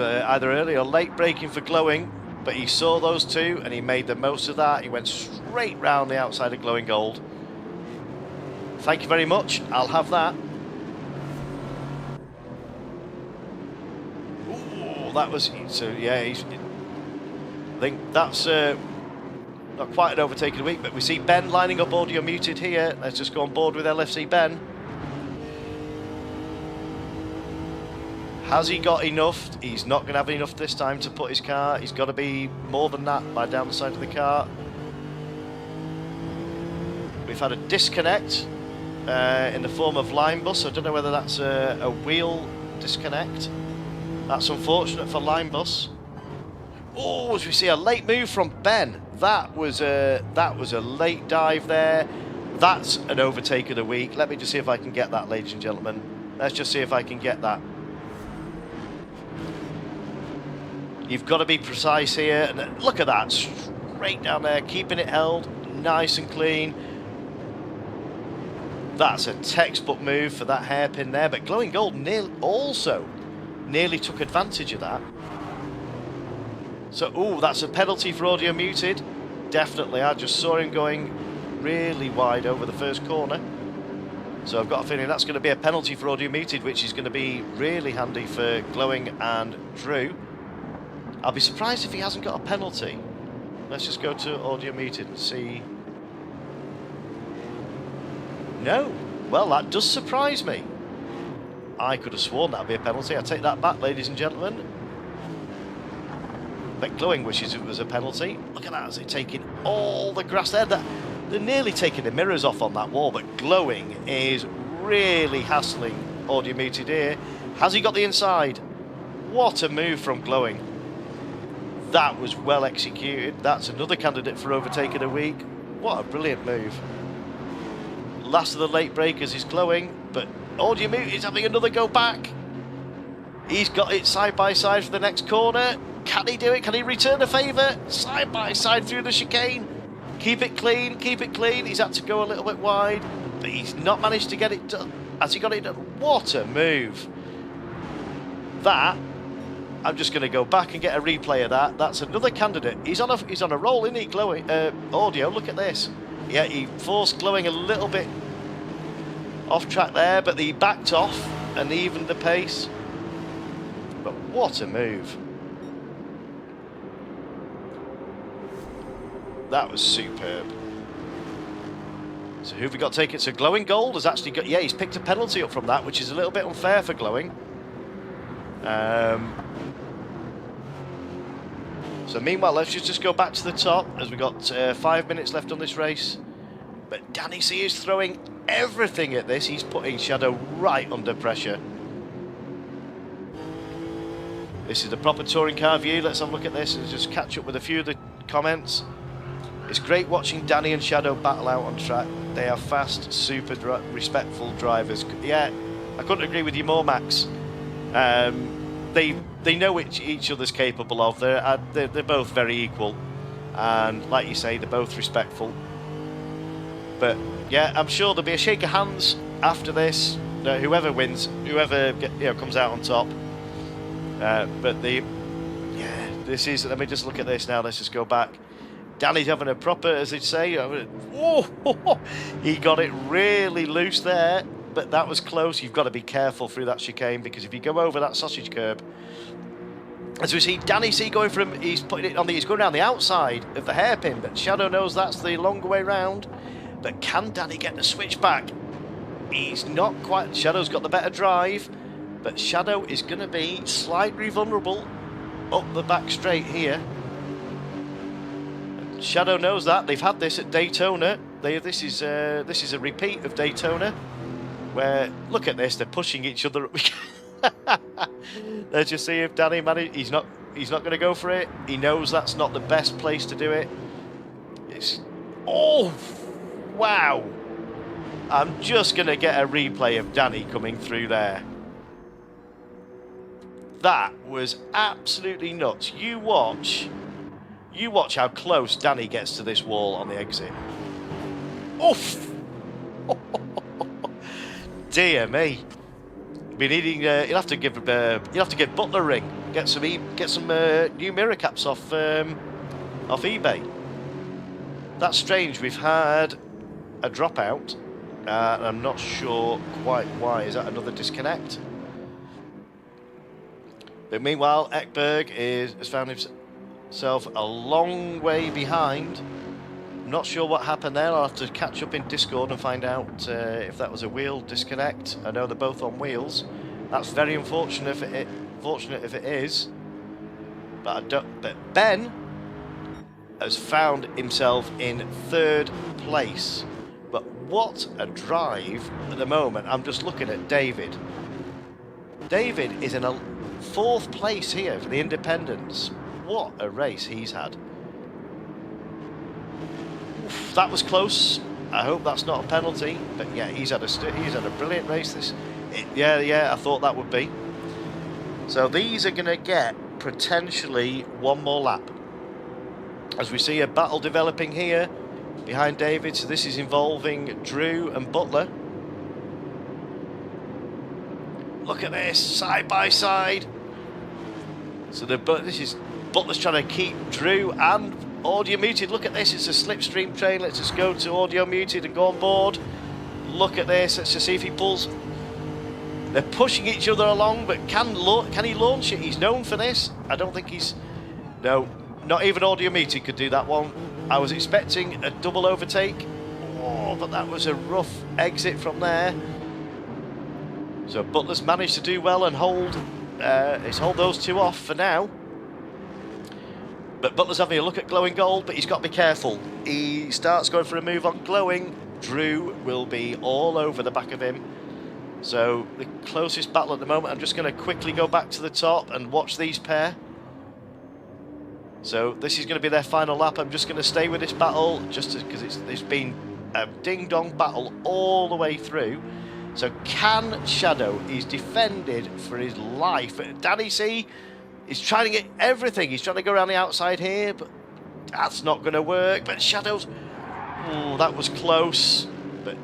Either early or late braking for Glowing, but he saw those two and he made the most of that. He went straight round the outside of Glowing Gold. Thank you very much, I'll have that. Ooh, that was, so yeah, I think that's not quite an overtaken week, but we see Ben lining up audio muted here. Let's just go on board with LFC Ben. Has he got enough? He's not going to have enough this time to put his car. He's got to be more than that by down the side of the car. We've had a disconnect in the form of line bus. I don't know whether that's a wheel disconnect. That's unfortunate for line bus. Oh, as we see a late move from Ben. That was a late dive there. That's an overtake of the week. Let me just see if I can get that, ladies and gentlemen. Let's just see if I can get that. You've got to be precise here, and look at that, straight down there, keeping it held, nice and clean. That's a textbook move for that hairpin there, but Glowing Gold nearly took advantage of that. So, ooh, that's a penalty for Audio Muted. Definitely, I just saw him going really wide over the first corner. So I've got a feeling that's going to be a penalty for Audio Muted, which is going to be really handy for Glowing and Drew. I'll be surprised if he hasn't got a penalty. Let's just go to Audio Muted and see. No. Well, that does surprise me. I could have sworn that would be a penalty. I take that back, ladies and gentlemen. But Glowing wishes it was a penalty. Look at that, as they're taking all the grass there. They're nearly taking the mirrors off on that wall, but Glowing is really hassling Audio Muted here. Has he got the inside? What a move from Glowing. That was well executed. That's another candidate for overtaking a week. What a brilliant move. Last of the late breakers is Glowing, but Audio Muted is having another go back. He's got it side by side for the next corner. Can he do it? Can he return the favour? Side by side through the chicane. Keep it clean, keep it clean. He's had to go a little bit wide, but he's not managed to get it done. Has he got it done? What a move. That, I'm just going to go back and get a replay of that. That's another candidate. He's on a roll, isn't he, Glowing? Audio, look at this. Yeah, he forced Glowing a little bit off track there, but he backed off and evened the pace. But what a move. That was superb. So who have we got taking? So Glowing Gold has actually got, yeah, he's picked a penalty up from that, which is a little bit unfair for Glowing. So meanwhile, let's just go back to the top, as we got 5 minutes left on this race. But Danny C is throwing everything at this. He's putting Shadow right under pressure. This is the proper touring car view. Let's have a look at this and just catch up with a few of the comments. It's great watching Danny and Shadow battle out on track. They are fast, super respectful drivers. Yeah, I couldn't agree with you more, Max. They know what each other's capable of. They're both very equal, and like you say, they're both respectful. But yeah, I'm sure there'll be a shake of hands after this. Whoever wins, whoever comes out on top. This is. Let me just look at this now. Let's just go back. Danny's having a proper, as they say. He got it really loose there, but that was close. You've got to be careful through that chicane, because if you go over that sausage curb, as we see Danny C going from, he's putting it on he's going around the outside of the hairpin, but Shadow knows that's the longer way round. But can Danny get the switch back? He's not quite. Shadow's got the better drive, but Shadow is going to be slightly vulnerable up the back straight here. Shadow knows that. They've had this at Daytona. This is a repeat of Daytona, where, look at this, they're pushing each other up. Let's just see if Danny managed. He's not going to go for it. He knows that's not the best place to do it. Oh, wow. I'm just going to get a replay of Danny coming through there. That was absolutely nuts. You watch how close Danny gets to this wall on the exit. Oof! Dear me. Be needing. You'll have to give Butler a ring. Get some new mirror caps off eBay. That's strange. We've had a dropout. I'm not sure quite why. Is that another disconnect? But meanwhile, Ekberg has found himself a long way behind. I'm not sure what happened there. I'll have to catch up in Discord and find out if that was a wheel disconnect. I know they're both on wheels. That's very unfortunate if it is. But Ben has found himself in 3rd place. But what a drive at the moment. I'm just looking at David. David is in a 4th place here for the Independents. What a race he's had. Oof, that was close. I hope that's not a penalty. But yeah, he's had a brilliant race. I thought that would be. So these are going to get potentially one more lap. As we see a battle developing here behind David. So this is involving Drew and Butler. Look at this, side by side. So this is Butler's trying to keep Drew and Audio Muted. Look at this, it's a slipstream train. Let's just go to Audio Muted and go on board. Look at this, let's just see if he pulls. They're pushing each other along, but can he launch it? He's known for this. I don't think he's... No, not even Audio Muted could do that one. I was expecting a double overtake. Oh, but that was a rough exit from there. So Butler's managed to do well and hold those two off for now. But Butler's having a look at Glowing Gold, but he's got to be careful. He starts going for a move on Glowing. Drew will be all over the back of him. So the closest battle at the moment, I'm just going to quickly go back to the top and watch these pair. So this is going to be their final lap. I'm just going to stay with this battle just because it's been a ding-dong battle all the way through. So can Shadow, he's defended for his life. Danny C is trying to get everything. He's trying to go around the outside here, but that's not going to work. But Shadow's, oh, that was close. But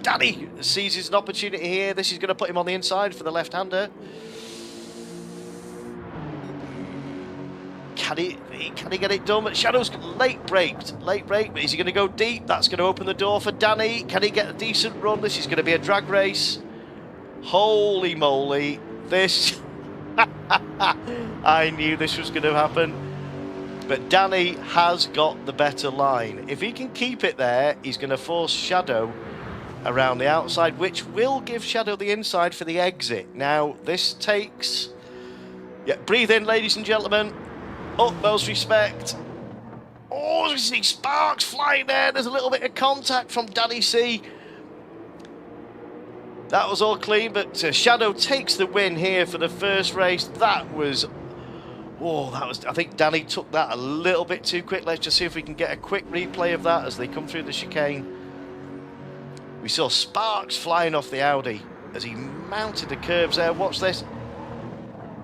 Danny seizes an opportunity here. This is going to put him on the inside for the left-hander. Can he get it done? But Shadow's late braked. But is he going to go deep? That's going to open the door for Danny. Can he get a decent run? This is going to be a drag race. Holy moly. This... I knew this was going to happen. But Danny has got the better line. If he can keep it there, he's going to force Shadow around the outside, which will give Shadow the inside for the exit. Now, this takes... Yeah, breathe in, ladies and gentlemen. Utmost respect. Oh, you see sparks flying there. There's a little bit of contact from Danny C. That was all clean, but Shadow takes the win here for the first race. That was... Oh, that was... I think Danny took that a little bit too quick. Let's just see if we can get a quick replay of that as they come through the chicane. We saw sparks flying off the Audi as he mounted the curbs there. Watch this.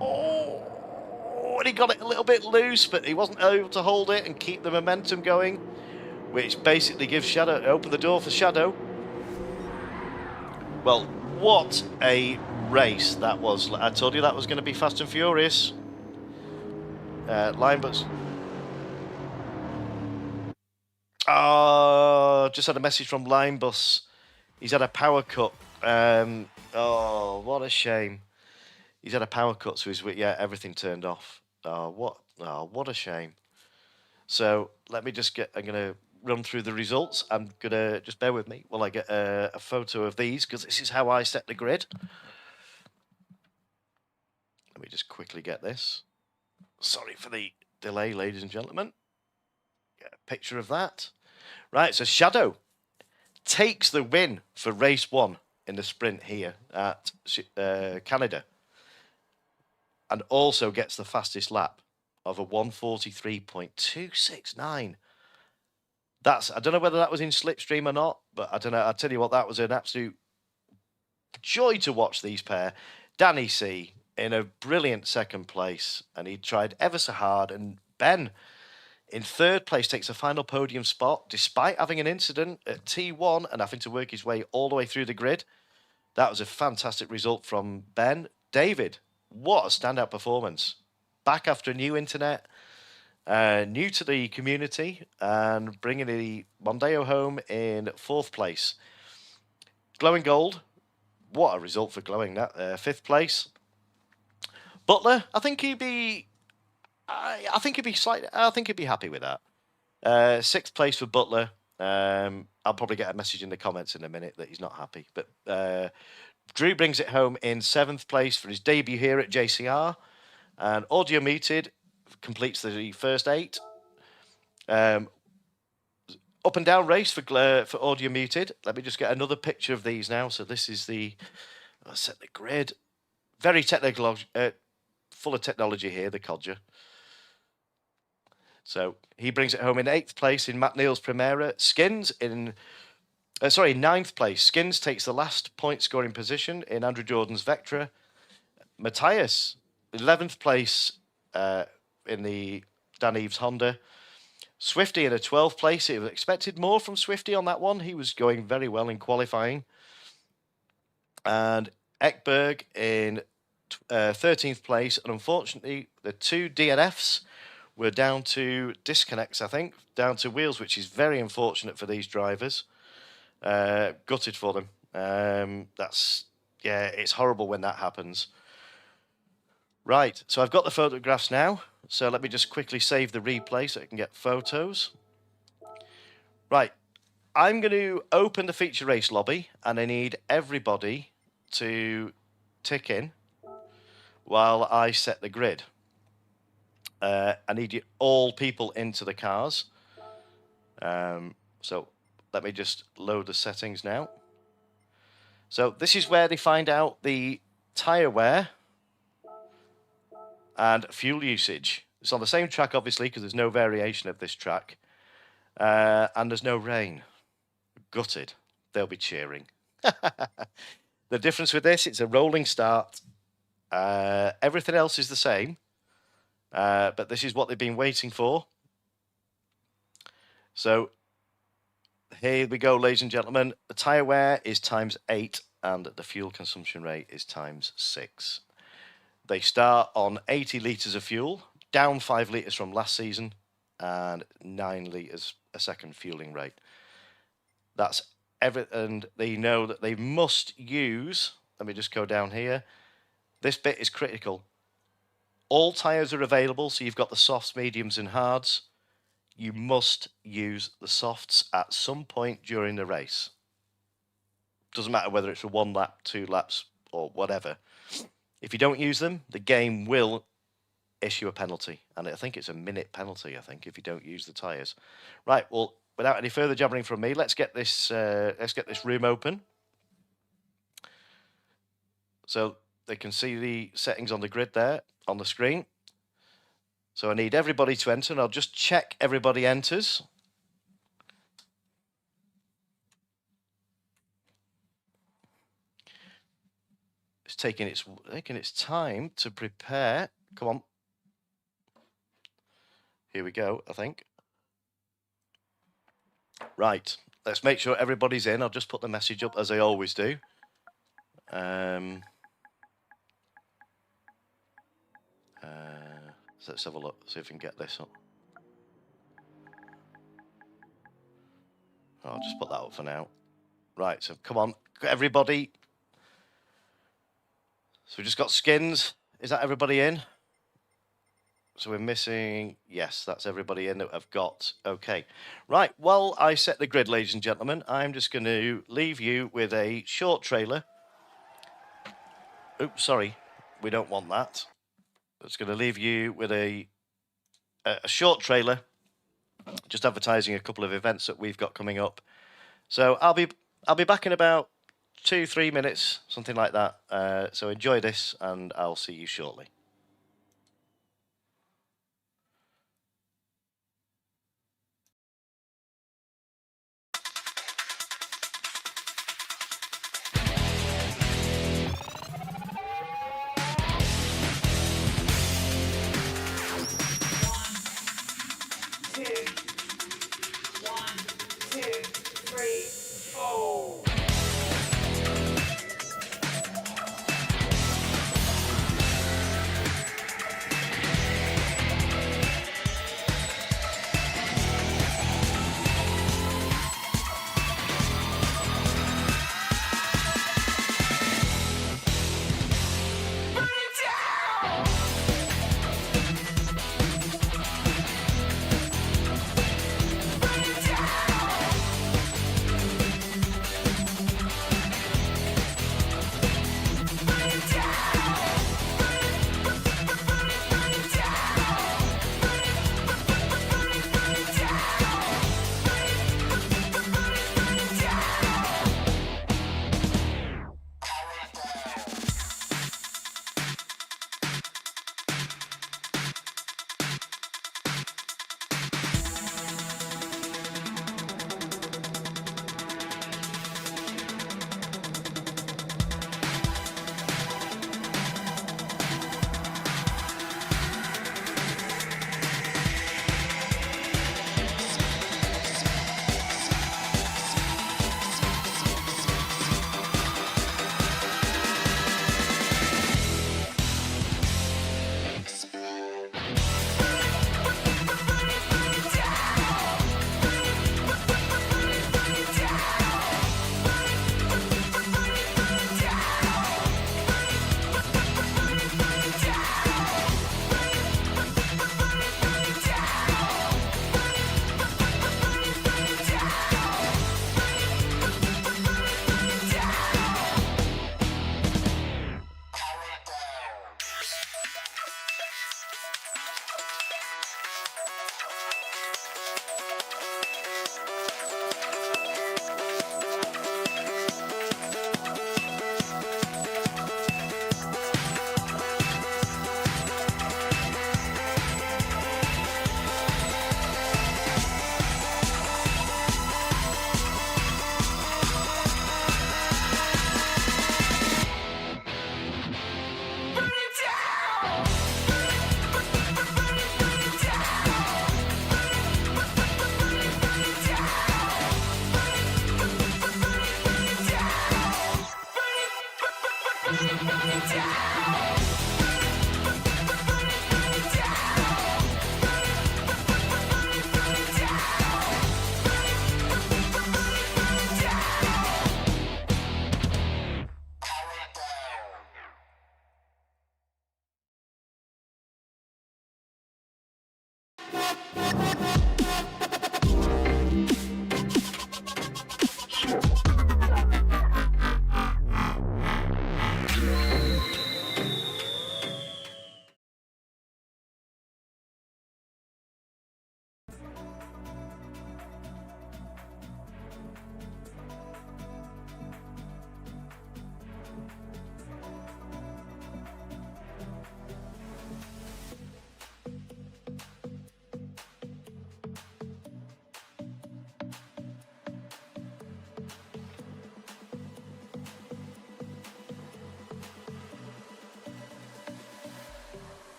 Oh, and he got it a little bit loose, but he wasn't able to hold it and keep the momentum going, which basically gives Shadow, open the door for Shadow. Well, what a race that was. I told you that was going to be fast and furious. Line bus. Oh, just had a message from Line Bus. He's had a power cut. Oh, what a shame. He's had a power cut, so everything turned off. Oh, what a shame. So let me just I'm going to run through the results. I'm going to, just bear with me while I get a photo of these, because this is how I set the grid. Let me just quickly get this. Sorry for the delay, ladies and gentlemen. Get a picture of that. Right, so Shadow takes the win for race 1 in the sprint here at Canada, and also gets the fastest lap of a 1:43.269. That's, I don't know whether that was in slipstream or not, but I don't know. I'll tell you what, that was an absolute joy to watch these pair. Danny C in a brilliant second place, and he tried ever so hard, and Ben in third place takes a final podium spot despite having an incident at T1 and having to work his way all the way through the grid. That was a fantastic result from Ben. David, what a standout performance. Back after a new internet, new to the community, and bringing the Mondeo home in fourth place. Glowing Gold, what a result for Glowing, that fifth place. Butler, I think he'd be happy with that. Sixth place for Butler. I'll probably get a message in the comments in a minute that he's not happy. But Drew brings it home in seventh place for his debut here at JCR. And Audio Muted completes the first 8. Up and down race for Audio Muted. Let me just get another picture of these now. So this is I'll set the grid. Very technical, full of technology here, the Codger. So he brings it home in 8th place in Matt Neal's Primera. Skins in, ninth place. Skins takes the last point scoring position in Andrew Jordan's Vectra. Matthias, 11th place in the Dan Eves Honda. Swifty in a 12th place. It was expected more from Swifty on that one. He was going very well in qualifying. And Ekberg in 13th place, and unfortunately the 2 DNFs were down to disconnects, I think, down to wheels, which is very unfortunate for these drivers. Gutted for them. It's horrible when that happens. Right, so I've got the photographs now, so let me just quickly save the replay so I can get photos. Right, I'm going to open the feature race lobby, and I need everybody to tick in while I set the grid. I need all people into the cars. So let me just load the settings now. So this is where they find out the tyre wear and fuel usage. It's on the same track, obviously, because there's no variation of this track. And there's no rain. Gutted. They'll be cheering. The difference with this, it's a rolling start. Everything else is the same. But this is what they've been waiting for. So here we go, ladies and gentlemen. The tyre wear is ×8 and the fuel consumption rate is ×6. They start on 80 litres of fuel, down 5 litres from last season, and 9 litres a second fueling rate. That's and they know that they must use, let me just go down here. This bit is critical. All tyres are available, so you've got the softs, mediums and hards. You must use the softs at some point during the race. Doesn't matter whether it's for 1 lap, 2 laps, or whatever. If you don't use them, the game will issue a penalty. And I think it's a minute penalty, I think, if you don't use the tyres. Right, well, without any further jabbering from me, let's get this room open. So they can see the settings on the grid there on the screen. So I need everybody to enter, and I'll just check everybody enters. It's taking its time to prepare. Come on. Here we go, I think. Right, let's make sure everybody's in. I'll just put the message up as I always do. So let's have a look, see if we can get this up. I'll just put that up for now. Right, so come on, everybody. So we've just got skins. Is that everybody in? So we're missing, yes, that's everybody in that I've got. Okay. Right, while I set the grid, ladies and gentlemen, I'm just going to leave you with a short trailer. Oops, sorry, we don't want that. It's going to leave you with a short trailer, just advertising a couple of events that we've got coming up. So I'll be back in about 2-3 minutes, something like that. So enjoy this, and I'll see you shortly.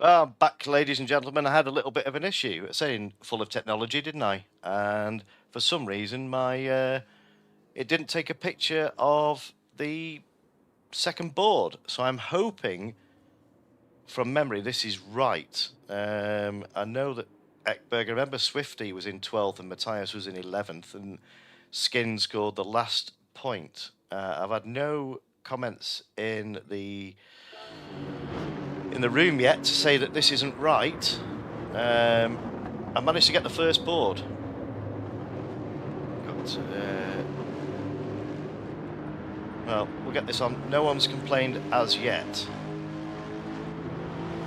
Well, back, ladies and gentlemen, I had a little bit of an issue. Saying full of technology, didn't I? And for some reason, my it didn't take a picture of the second board. So I'm hoping, from memory, this is right. I know that Ekberg, I remember Swifty was in 12th and Matthias was in 11th, and Skin scored the last point. I've had no comments in the room yet to say that this isn't right. I managed to get the first board. Well, we'll get this on. No one's complained as yet.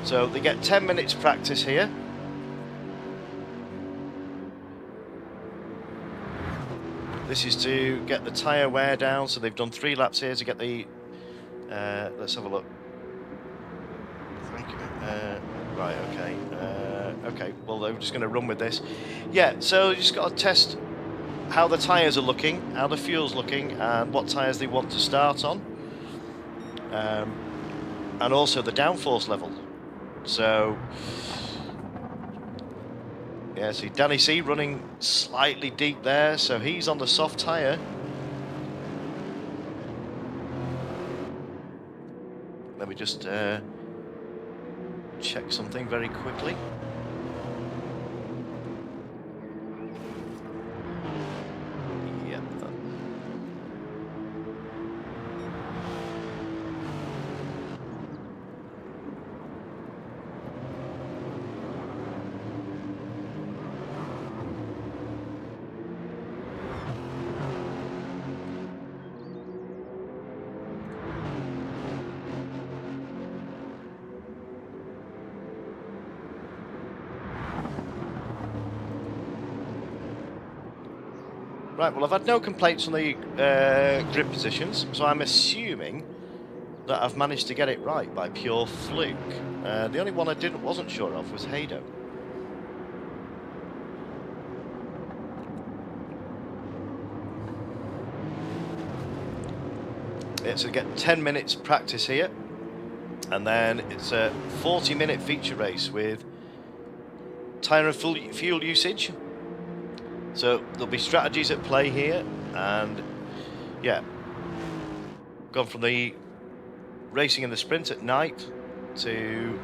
So they get 10 minutes practice here. This is to get the tyre wear down. So they've done 3 laps here to get the... let's have a look. Right, okay. Okay, well, they're just going to run with this. Yeah, so you just got to test how the tyres are looking, how the fuel's looking, and what tyres they want to start on. And also the downforce level. So, yeah, see Danny C running slightly deep there, so he's on the soft tyre. Let me just check something very quickly. Yeah. Right, well, I've had no complaints on the grip positions, so I'm assuming that I've managed to get it right by pure fluke. The only one I wasn't sure of was Haydo. It's to get 10 minutes practice here, and then it's a 40-minute feature race with tyre and fuel usage. So there'll be strategies at play here, and yeah, gone from the racing in the sprint at night to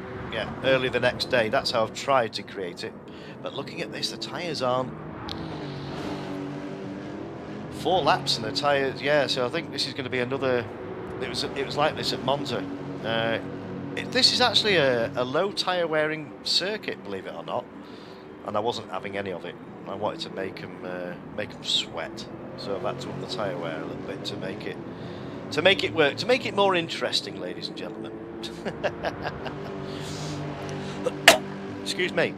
early the next day. That's how I've tried to create it. But looking at this, the tyres aren't 4 laps, and the tyres, yeah. So I think this is going to be another. It was like this at Monza. This is actually a low tyre wearing circuit, believe it or not, and I wasn't having any of it. I wanted to make them sweat, so I've had to up the tyre wear a little bit to make it work, to make it more interesting, ladies and gentlemen. Excuse me.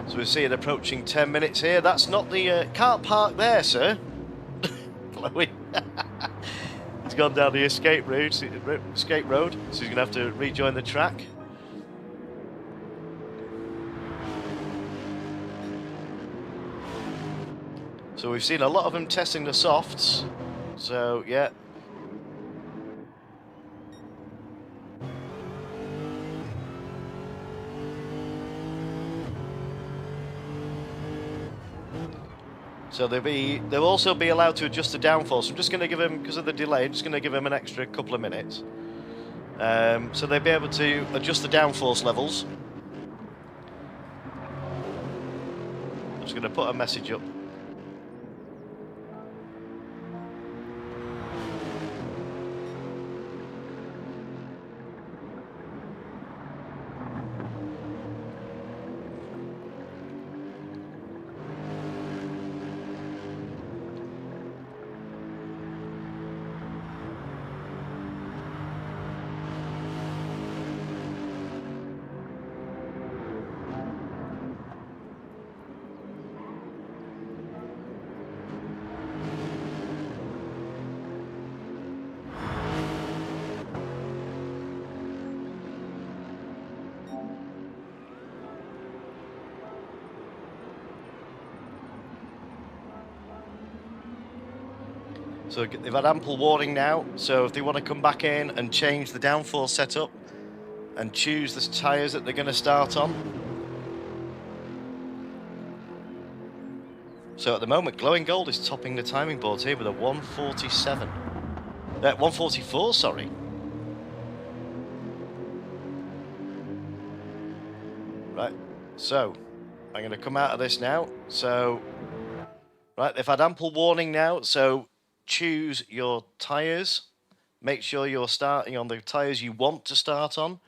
So we see it approaching 10 minutes here. That's not the can't park there, sir. He's gone down the escape road, so he's going to have to rejoin the track. So we've seen a lot of them testing the softs. So yeah. So they'll also be allowed to adjust the downforce. I'm just going to give them, because of the delay, I'm just going to give them an extra couple of minutes. So they'll be able to adjust the downforce levels. I'm just going to put a message up. So they've had ample warning now, so if they want to come back in and change the downforce setup, and choose the tyres that they're going to start on. So at the moment, Glowing Gold is topping the timing boards here with a 147. 144, sorry. Right, so I'm going to come out of this now. So, right, they've had ample warning now, so choose your tyres. Make sure you're starting on the tyres you want to start on.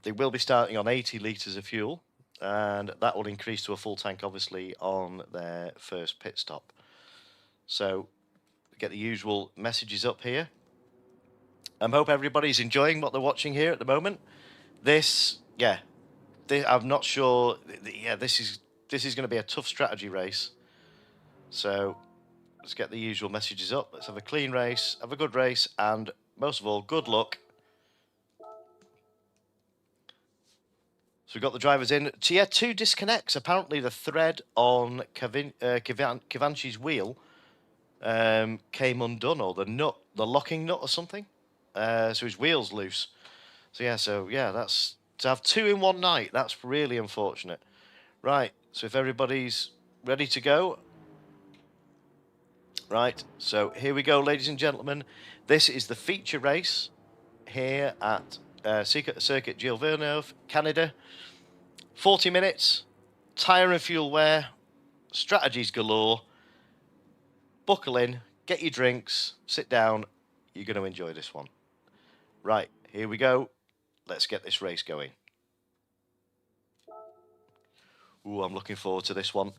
They will be starting on 80 litres of fuel, and that will increase to a full tank, obviously, on their first pit stop. So, get the usual messages up here. I hope everybody's enjoying what they're watching here at the moment. I'm not sure. Yeah, this is going to be a tough strategy race. So let's get the usual messages up. Let's have a clean race, have a good race, and most of all, good luck. So we've got the drivers in. So yeah, 2 disconnects. Apparently the thread on Givenchy's wheel came undone, or the locking nut or something. So his wheel's loose. So yeah, that's to have 2 in one night. That's really unfortunate. Right. So if everybody's ready to go. Right. So here we go, ladies and gentlemen. This is the feature race here at Circuit Gilles Villeneuve, Canada. 40 minutes, tyre and fuel wear, strategies galore. Buckle in, get your drinks, sit down. You're going to enjoy this one. Right, here we go. Let's get this race going. Ooh, I'm looking forward to this one.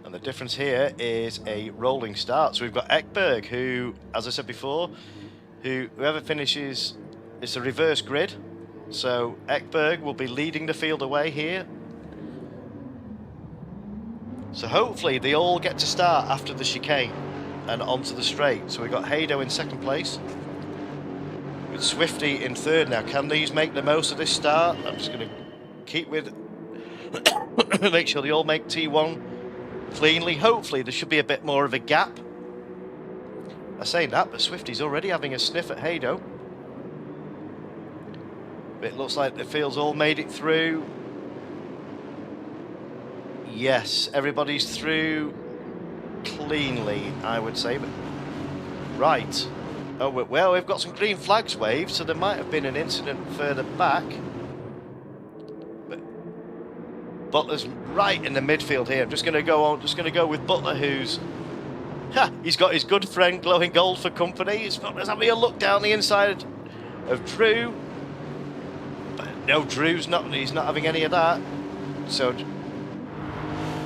And the difference here is a rolling start. So we've got Ekberg, who, as I said before, whoever finishes, it's a reverse grid. So Ekberg will be leading the field away here. So hopefully they all get to start after the chicane and onto the straight. So we've got Haydo in second place, with Swifty in third. Now, can these make the most of this start? I'm just going to keep with make sure they all make T1 cleanly. Hopefully there should be a bit more of a gap. I'm saying that, but Swifty's already having a sniff at Haydo. It looks like the field's all made it through. Yes, everybody's through cleanly, I would say. But right. Oh, well, we've got some green flags waved, so there might have been an incident further back. But Butler's right in the midfield here. I'm just going to go on. Just going to go with Butler, he's got his good friend Glowing Gold for company. He's having a look down the inside of Drew. But no, Drew's not. He's not having any of that. So,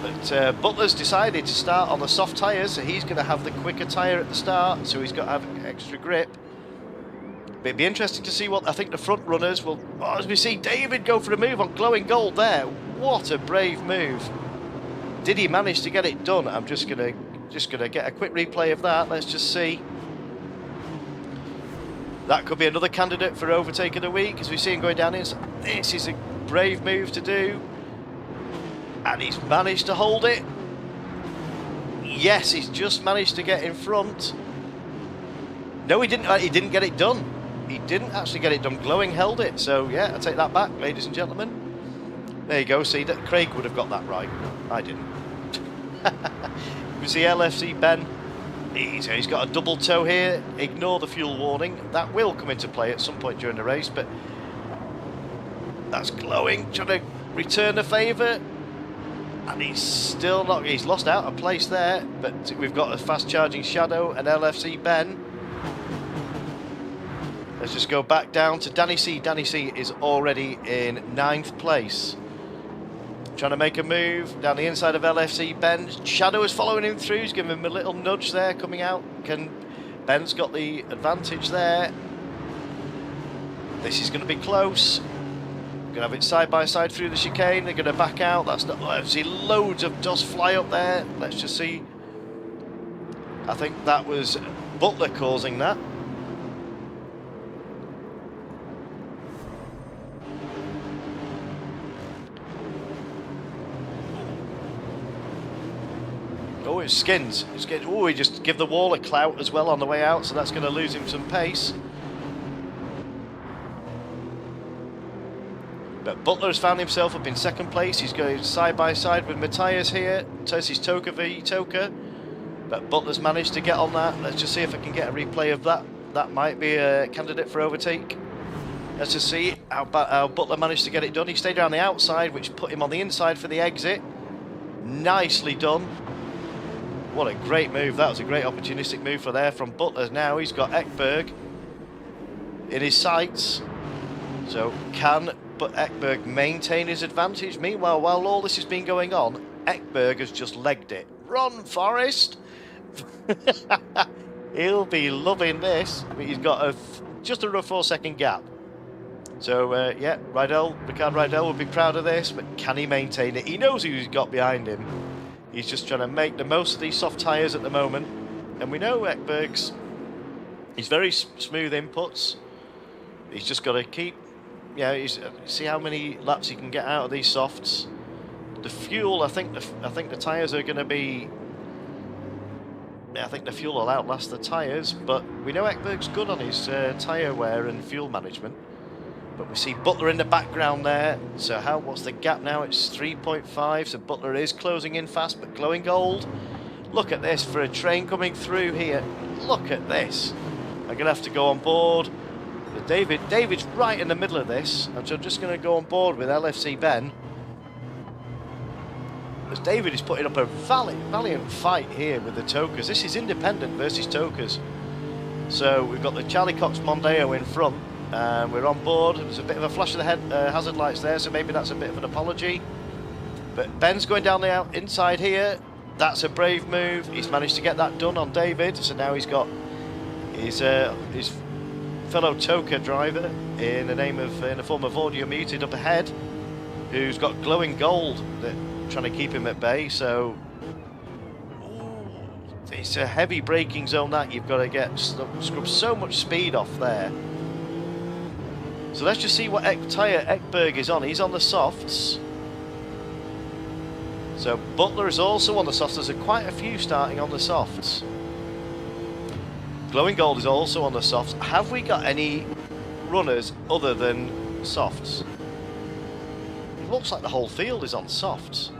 but Butler's decided to start on the soft tyres, so he's going to have the quicker tyre at the start. So he's got to have extra grip. But it'd be interesting to see what I think the front runners will. Oh, as we see David go for a move on Glowing Gold there. What a brave move! Did he manage to get it done? I'm just gonna get a quick replay of that. Let's just see. That could be another candidate for overtake of the week, as we see him going down in. This is a brave move to do, and he's managed to hold it. Yes, he's just managed to get in front. No, he didn't. He didn't get it done. He didn't actually get it done. Glowing held it. So yeah, I take that back, ladies and gentlemen. There you go. See, that Craig would have got that right. I didn't. You see LFC Ben. He's got a double toe here. Ignore the fuel warning. That will come into play at some point during the race, but that's Glowing trying to return the favour. And he's still not. He's lost out a place there, but we've got a fast charging Shadow and LFC Ben. Let's just go back down to Danny C. Danny C is already in 9th place. Trying to make a move down the inside of LFC Ben. Shadow is following him through. He's giving him a little nudge there coming out. Ben's got the advantage there. This is going to be close. Going to have it side by side through the chicane. They're going to back out. That's not. I see loads of dust fly up there. Let's just see. I think that was Butler causing that. Oh, it skins. It skins. Oh, he just give the wall a clout as well on the way out, so that's going to lose him some pace. But Butler has found himself up in second place. He's going side by side with Matthias here. This is Toka v Toka. But Butler's managed to get on that. Let's just see if I can get a replay of that. That might be a candidate for overtake. Let's just see how Butler managed to get it done. He stayed around the outside, which put him on the inside for the exit. Nicely done. What a great move. That was a great opportunistic move for there from Butler. Now he's got Ekberg in his sights. So can Ekberg maintain his advantage? Meanwhile, while all this has been going on, Ekberg has just legged it. Run, Forrest! He'll be loving this. But he's got just a 4-second gap. So, yeah, Ricard Rydell will be proud of this, but can he maintain it? He knows who he's got behind him. He's just trying to make the most of these soft tyres at the moment. And we know Ekberg's... He's very smooth inputs. He's just got to keep... Yeah, see how many laps he can get out of these softs. The fuel, I think the tyres are going to be... Yeah, I think the fuel will outlast the tyres, but we know Ekberg's good on his tyre wear and fuel management. But we see Butler in the background there. So what's the gap now? It's 3.5. So Butler is closing in fast, but glowing gold. Look at this for a train coming through here. Look at this. I'm going to have to go on board. David's right in the middle of this. And so I'm just going to go on board with LFC Ben. As David is putting up a valiant fight here with the Tokas. This is independent versus Tokas. So we've got the Charlie Cox Mondeo in front. We're on board. There's a bit of a flash of the hazard lights there, so maybe that's a bit of an apology. But Ben's going down the inside here. That's a brave move. He's managed to get that done on David. So now he's got his fellow Toka driver in the form of audio muted up ahead, who's got glowing gold that trying to keep him at bay. So it's a heavy braking zone that you've got to scrub so much speed off there. So let's just see what tyre Ekberg is on. He's on the softs. So Butler is also on the softs. There's quite a few starting on the softs. Glowing Gold is also on the softs. Have we got any runners other than softs? It looks like the whole field is on softs.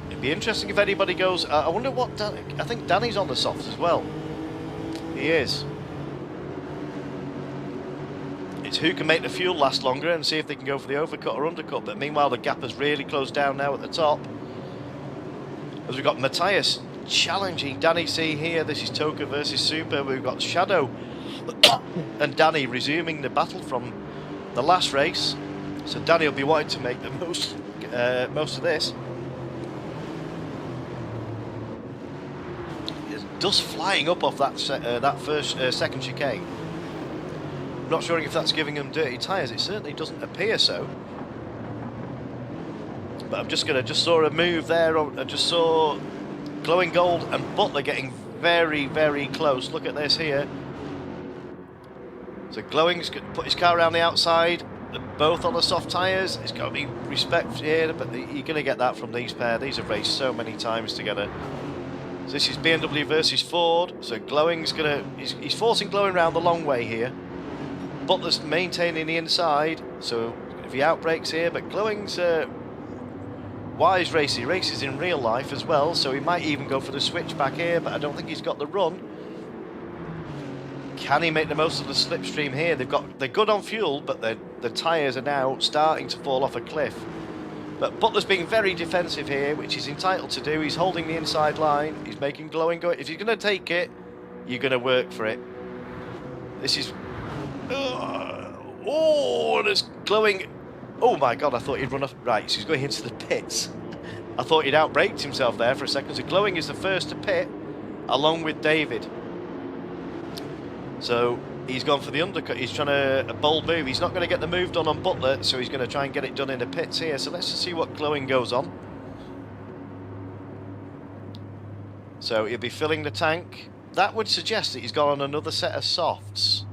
It'd be interesting if anybody goes... I wonder what... I think Danny's on the softs as well. He is. It's who can make the fuel last longer and see if they can go for the overcut or undercut. But meanwhile, the gap has really closed down now at the top. As we've got Matthias challenging Danny C here. This is Toka versus Super. We've got Shadow and Danny resuming the battle from the last race. So Danny will be wanting to make the most of this. Dust flying up off that second chicane. I'm not sure if that's giving them dirty tyres. It certainly doesn't appear so. But I'm just saw a move there. I just saw Glowing Gold and Butler getting very, very close. Look at this here. So Glowing's put his car around the outside. They're both on the soft tyres. It's got to be respect here, but you're going to get that from these pair. These have raced so many times together. So this is BMW versus Ford. So Glowing's he's forcing Glowing round the long way here. Butler's maintaining the inside. So if he outbrakes here, but Glowing's wise racer. He races in real life as well, so he might even go for the switch back here, but I don't think he's got the run. Can he make the most of the slipstream here? They're good on fuel, but the tyres are now starting to fall off a cliff. But Butler's being very defensive here, which he's entitled to do. He's holding the inside line. He's making Glowing go. If you're going to take it, you're going to work for it. This is... Oh, there's Glowing... Oh my God, I thought he'd run off... Right, so he's going into the pits. I thought he'd outbraked himself there for a second. So Glowing is the first to pit, along with David. So he's gone for the undercut. He's trying a bold move. He's not going to get the move done on Butler, so he's going to try and get it done in the pits here. So let's just see what Glowing goes on. So he'll be filling the tank. That would suggest that he's gone on another set of softs.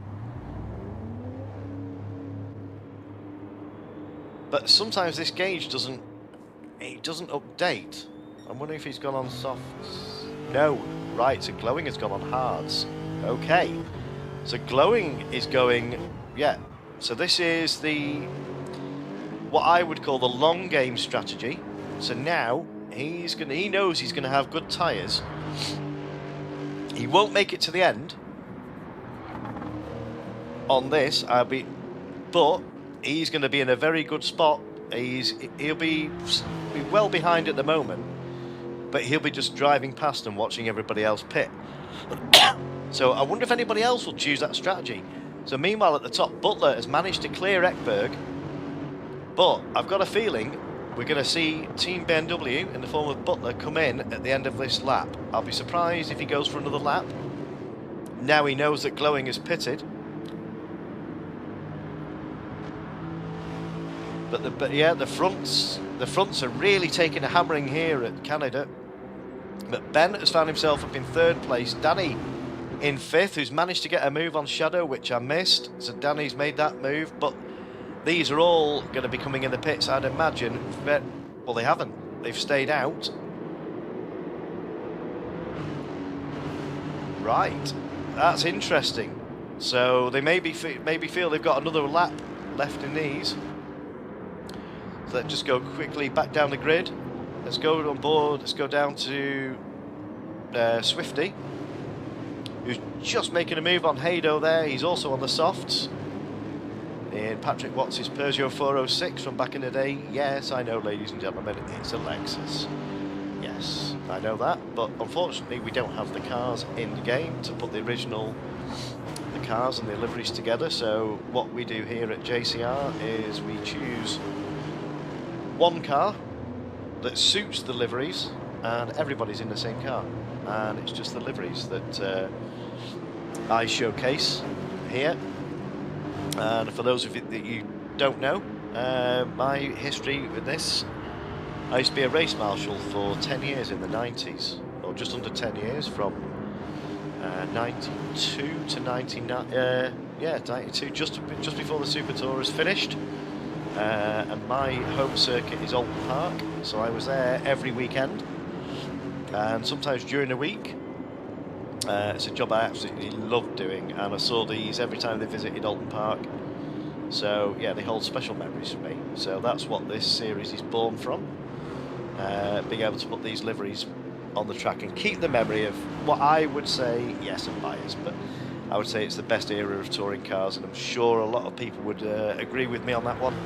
But sometimes this gauge doesn't update. I'm wondering if he's gone on softs. No, right, so glowing has gone on hards. Okay, so glowing is going, yeah. So this is what I would call the long game strategy. So now he knows he's gonna have good tyres. He won't make it to the end on this, but he's going to be in a very good spot. He'll be well behind at the moment, but he'll be just driving past and watching everybody else pit. So I wonder if anybody else will choose that strategy. So meanwhile at the top, Butler has managed to clear Ekberg, but I've got a feeling we're going to see Team BMW in the form of Butler come in at the end of this lap. I'll be surprised if he goes for another lap. Now he knows that Glowing is pitted. But yeah, the fronts are really taking a hammering here at Canada. But Ben has found himself up in 3rd place. Danny in 5th, who's managed to get a move on Shadow, which I missed. So Danny's made that move, but these are all going to be coming in the pits, I'd imagine. Well, they haven't. They've stayed out. Right, that's interesting. So they maybe feel they've got another lap left in these. So let's just go quickly back down the grid. Let's go on board. Let's go down to Swifty, who's just making a move on Hado there. He's also on the softs. In Patrick Watts' Peugeot 406 from back in the day. Yes, I know, ladies and gentlemen, it's a Lexus. Yes, I know that, but unfortunately we don't have the cars in the game to put the cars and the liveries together. So what we do here at JCR is we choose one car that suits the liveries, and everybody's in the same car, and it's just the liveries that I showcase here. And for those of you that you don't know, my history with this, I used to be a race marshal for 10 years in the 90s, or just under 10 years, from 92 to 99, yeah, 92, just before the Super Tour is finished. And my home circuit is Oulton Park, so I was there every weekend, and sometimes during the week. It's a job I absolutely loved doing, and I saw these every time they visited Oulton Park. So yeah, they hold special memories for me. So that's what this series is born from, being able to put these liveries on the track and keep the memory of what I would say, yes, I'm biased, but I would say it's the best era of touring cars, and I'm sure a lot of people would agree with me on that one.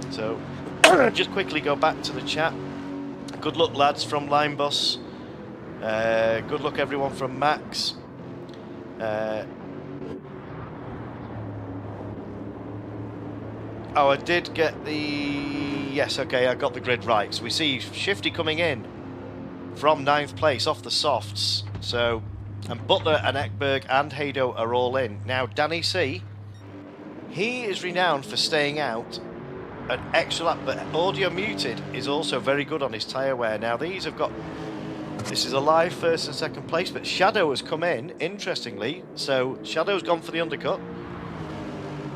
So just quickly go back to the chat. Good luck, lads, from Linebus. Good luck, everyone, from Max. Oh, I did get the... Yes, okay, I got the grid right. So we see Shifty coming in from 9th place off the softs. So, and Butler and Ekberg and Hado are all in. Now, Danny C, he is renowned for staying out an extra lap, but Audio Muted is also very good on his tyre wear. Now, these have got... This is a live 1st and 2nd place, but Shadow has come in, interestingly. So Shadow's gone for the undercut.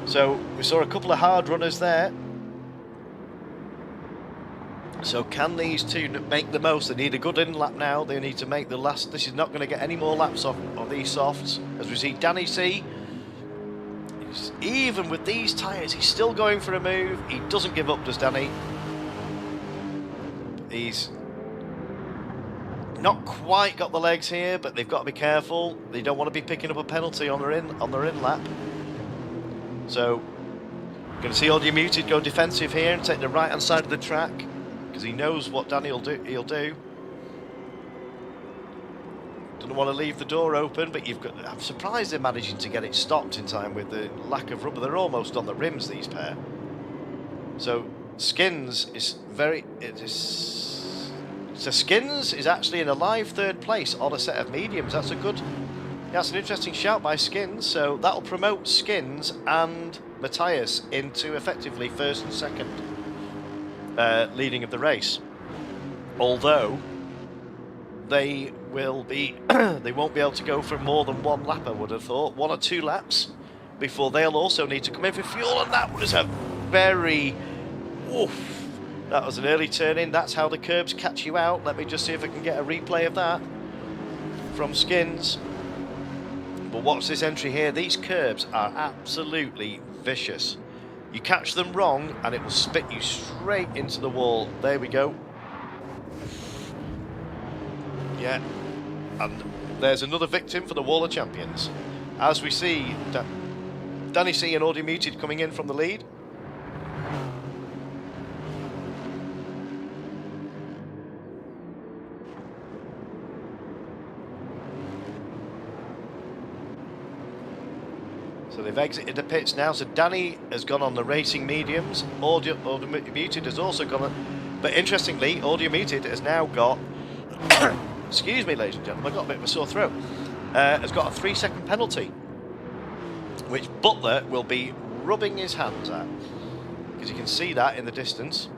So we saw a couple of hard runners there. So can these two make the most? They need a good in lap now. They need to make the last. This is not going to get any more laps off of these softs. As we see Danny C, even with these tyres, he's still going for a move. He doesn't give up, does Danny? He's not quite got the legs here, but they've got to be careful. They don't want to be picking up a penalty on their in lap. So, going to see Audio Muted go defensive here and take the right-hand side of the track, because he knows what Danny will do. Doesn't want to leave the door open, but I'm surprised they're managing to get it stopped in time with the lack of rubber. They're almost on the rims, these pair. So Skins is So Skins is actually in a live 3rd place on a set of mediums. That's an interesting shout by Skins. So that'll promote Skins and Matthias into effectively 1st and 2nd leading of the race. Although they will be, they won't be able to go for more than one lap, I would have thought. 1 or 2 laps before they'll also need to come in for fuel, and that was a very Oof. That was an early turn in. That's how the curbs catch you out. Let me just see if I can get a replay of that from Skins. But watch this entry here. These curbs are absolutely vicious. You catch them wrong and it will spit you straight into the wall. There we go. Yeah. And there's another victim for the Wall of Champions. As we see, Danny C and Audio Muted coming in from the lead. So they've exited the pits now. So Danny has gone on the racing mediums. Audio Muted has also gone on. But interestingly, Audio Muted has now got, excuse me, ladies and gentlemen, I got a bit of a sore throat. Has got a 3-second penalty, which Butler will be rubbing his hands at, because you can see that in the distance.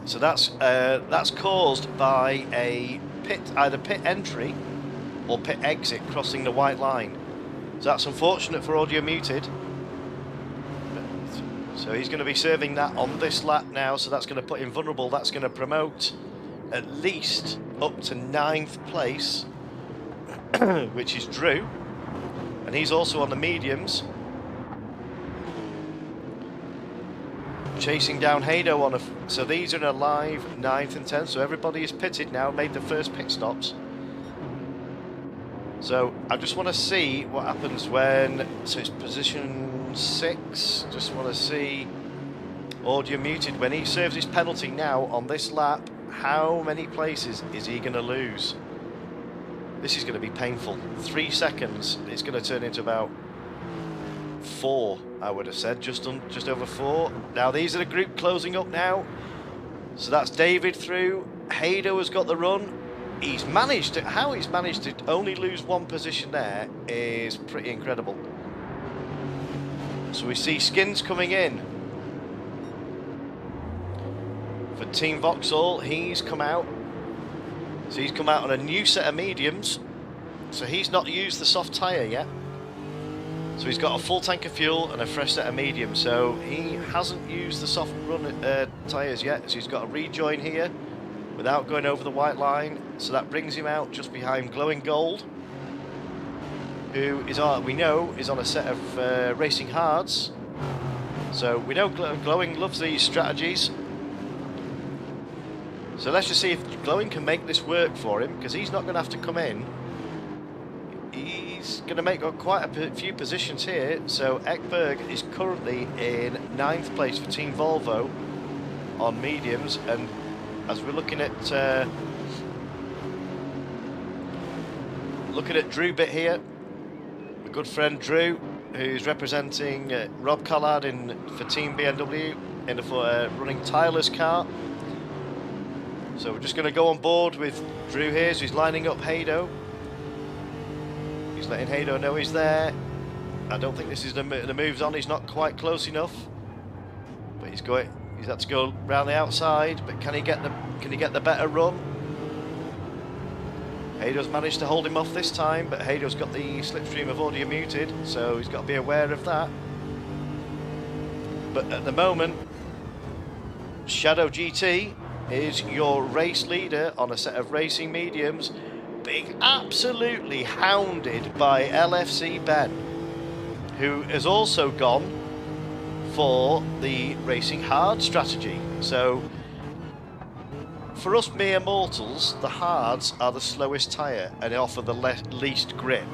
So that's caused by a either pit entry or pit exit crossing the white line. So that's unfortunate for Audio Muted. So he's going to be serving that on this lap now, so that's going to put him vulnerable. That's going to promote at least up to 9th place, which is Drew. And he's also on the mediums. Chasing down Hado on a... So these are in a live 9th and 10th, so everybody is pitted now, made the first pit stops. So I just want to see what happens when, so it's position 6, just want to see Audio Muted, when he serves his penalty now on this lap, how many places is he going to lose? This is going to be painful. 3 seconds, it's going to turn into about 4, I would have said, just over 4. Now these are the group closing up now. So that's David through, Hado has got the run. He's managed to, how he's managed to only lose 1 position there is pretty incredible. So we see Skins coming in for Team Vauxhall. He's come out. So he's come out on a new set of mediums. So he's not used the soft tyre yet. So he's got a full tank of fuel and a fresh set of mediums. So he hasn't used the soft run tyres yet. So he's got a rejoin here without going over the white line. So that brings him out just behind Glowing Gold, who is we know is on a set of racing hards. So we know Glowing loves these strategies. So let's just see if Glowing can make this work for him, because he's not going to have to come in. He's going to make quite a few positions here. So Ekberg is currently in 9th place for Team Volvo on mediums, and as we're looking at Drew Bit here, my good friend Drew, who's representing Rob Collard for Team BMW for running Tyler's car. So we're just going to go on board with Drew here. So he's lining up Hado. He's letting Hado know he's there. I don't think this is the moves on. He's not quite close enough, but he's had to go round the outside. But can he get the better run? Hado's managed to hold him off this time, but Hado's got the slipstream of Audio Muted, so he's got to be aware of that. But at the moment, Shadow GT is your race leader on a set of racing mediums, being absolutely hounded by LFC Ben, who has also gone for the racing hard strategy. So for us mere mortals, the hards are the slowest tyre and offer the least grip.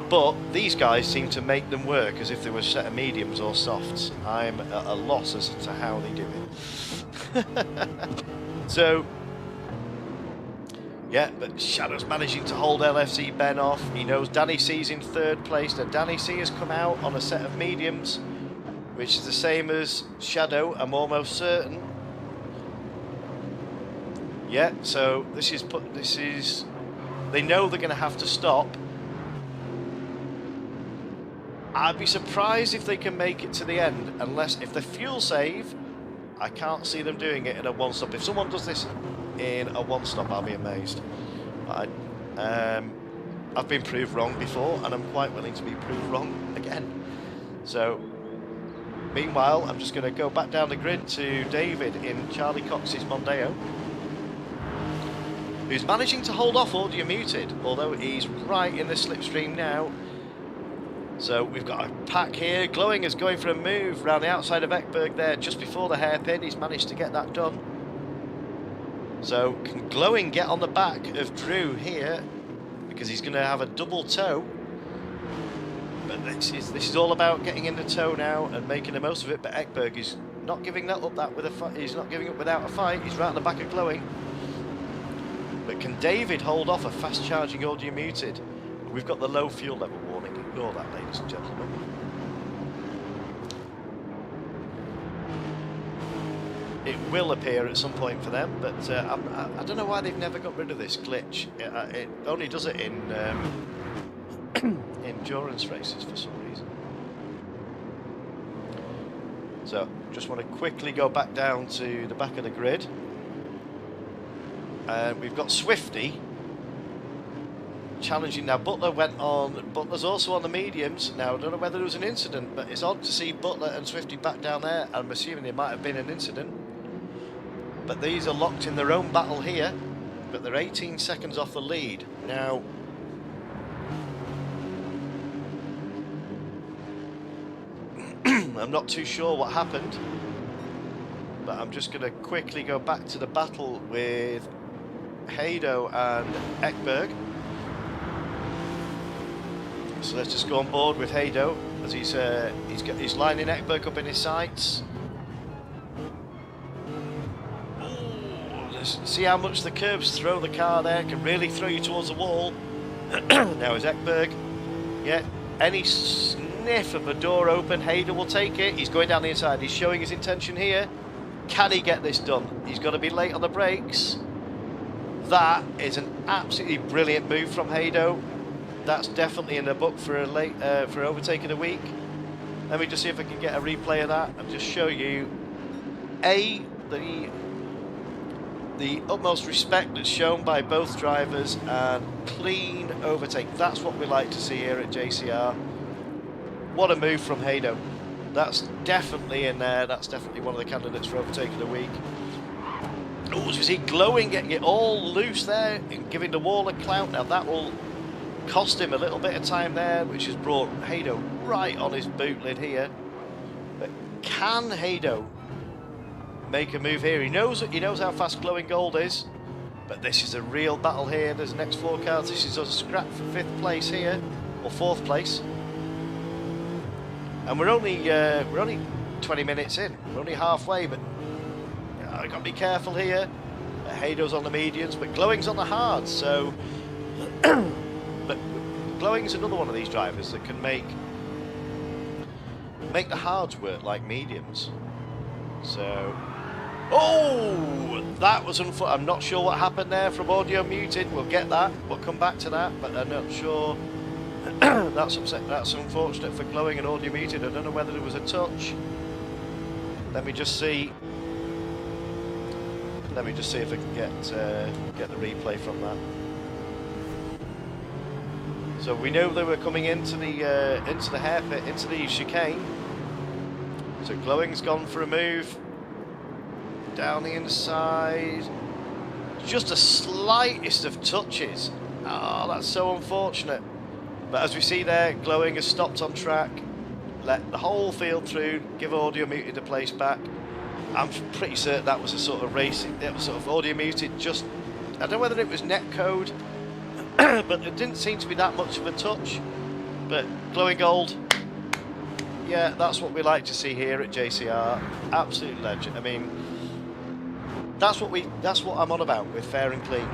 But these guys seem to make them work as if they were a set of mediums or softs. I'm at a loss as to how they do it. So, yeah, but Shadow's managing to hold LFC Ben off. He knows Danny C's in 3rd place. Now Danny C has come out on a set of mediums, which is the same as Shadow, I'm almost certain. Yeah, so this is they know they're going to have to stop. I'd be surprised if they can make it to the end, unless if the fuel save, I can't see them doing it in a 1-stop. If someone does this in a 1-stop, I'll be amazed. But I've been proved wrong before, and I'm quite willing to be proved wrong again. So Meanwhile, I'm just going to go back down the grid to David in Charlie Cox's Mondeo, who's managing to hold off audio muted, although he's right in the slipstream now. So we've got a pack here. Glowing is going for a move around the outside of Ekberg there just before the hairpin. He's managed to get that done. So can Glowing get on the back of Drew here, because he's going to have a double tow. But this is all about getting in the tow now and making the most of it. But Ekberg is not giving that up. He's not giving up without a fight. He's right on the back of Glowing. But can David hold off a fast charging audio muted? We've got the low fuel level warning. Ignore that, ladies and gentlemen. It will appear at some point for them, but I don't know why they've never got rid of this glitch. It only does it in endurance races for some reason. So just want to quickly go back down to the back of the grid. We've got Swifty challenging now. Butler's also on the mediums. Now I don't know whether there was an incident, but it's odd to see Butler and Swifty back down there. I'm assuming there might have been an incident. But these are locked in their own battle here, but they're 18 seconds off the lead. Now, I'm not too sure what happened, but I'm just going to quickly go back to the battle with Hado and Ekberg. So let's just go on board with Hado as he's lining Ekberg up in his sights. See how much the curbs throw the car there, can really throw you towards the wall. Now is Ekberg, yeah, any sniff of a door open, Hayder will take it. He's going down the inside, he's showing his intention here. Can he get this done? He's got to be late on the brakes. That is an absolutely brilliant move from Hado. That's definitely in the book for a late for overtaking a week. Let me just see if I can get a replay of that and just show you the utmost respect that's shown by both drivers and clean overtake. That's what we like to see here at JCR. What a move from Hado. That's definitely in there. That's definitely one of the candidates for overtaking the week. Oh, so you see Glowing getting it all loose there and giving the wall a clout. Now that will cost him a little bit of time there, which has brought Hado right on his boot lid here. But can Hado make a move here? He knows how fast Glowing Gold is, but this is a real battle here. There's next 4 cars. This is a scrap for 5th place here, or 4th place, and we're only 20 minutes in. We're only halfway, but I got to be careful here. Hado's on the mediums, but Glowing's on the hards. So, but Glowing's another one of these drivers that can make the hards work like mediums. So. Oh, that was unfortunate. I'm not sure what happened there from audio muted. We'll get that. We'll come back to that, but I'm not sure. That's unfortunate for Glowing and audio muted. I don't know whether there was a touch. Let me just see. Let me just see if I can get the replay from that. So we know they were coming into the hairpit, into the chicane. So Glowing's gone for a move. Down the inside, just the slightest of touches. Oh, that's so unfortunate. But as we see there, Glowing has stopped on track, let the whole field through, give audio muted a place back. I'm pretty certain that was a sort of racing, that was sort of audio muted, just, I don't know whether it was net code, but it didn't seem to be that much of a touch. But Glowing Gold, yeah, that's what we like to see here at JCR. Absolute legend. I mean, that's what I'm on about with fair and clean.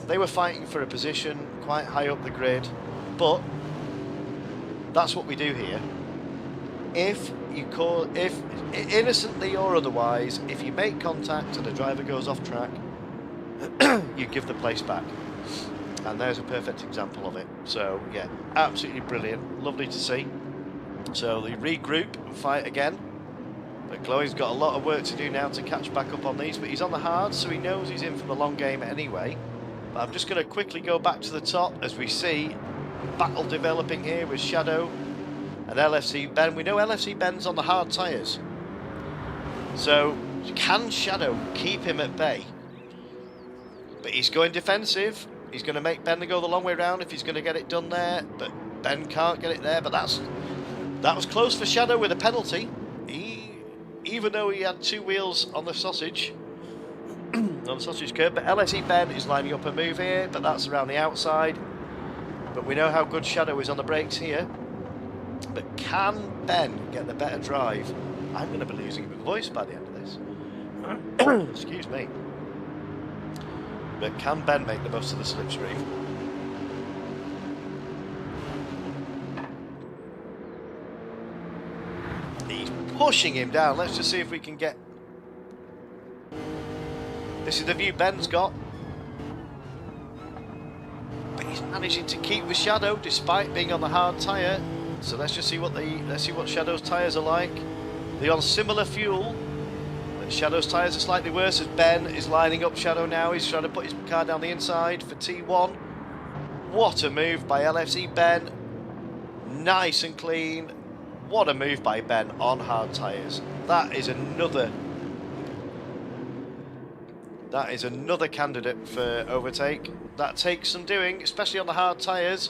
They were fighting for a position quite high up the grid, but that's what we do here. If innocently or otherwise, if you make contact and the driver goes off track, you give the place back. And there's a perfect example of it. So yeah, absolutely brilliant, lovely to see. So they regroup and fight again. But Glowing's got a lot of work to do now to catch back up on these, but he's on the hard, so he knows he's in for the long game anyway. But I'm just going to quickly go back to the top as we see battle developing here with Shadow and LFC Ben. We know LFC Ben's on the hard tyres. So can Shadow keep him at bay? But he's going defensive. He's going to make Ben go the long way round if he's going to get it done there. But Ben can't get it there. But that was close for Shadow with a penalty. Even though he had two wheels on the sausage, on the sausage curb. But LSE Ben is lining up a move here, but that's around the outside. But we know how good Shadow is on the brakes here. But can Ben get the better drive? I'm going to be losing my voice by the end of this. Excuse me. But can Ben make the most of the slipstream? He's pushing him down. Let's just see if we can get... This is the view Ben's got. But he's managing to keep with Shadow despite being on the hard tyre. So let's just see what Shadow's tyres are like. They're on similar fuel. Shadow's tyres are slightly worse as Ben is lining up Shadow now. He's trying to put his car down the inside for T1. What a move by LFC Ben. Nice and clean. What a move by Ben on hard tyres. That is another candidate for overtake. That takes some doing, especially on the hard tyres.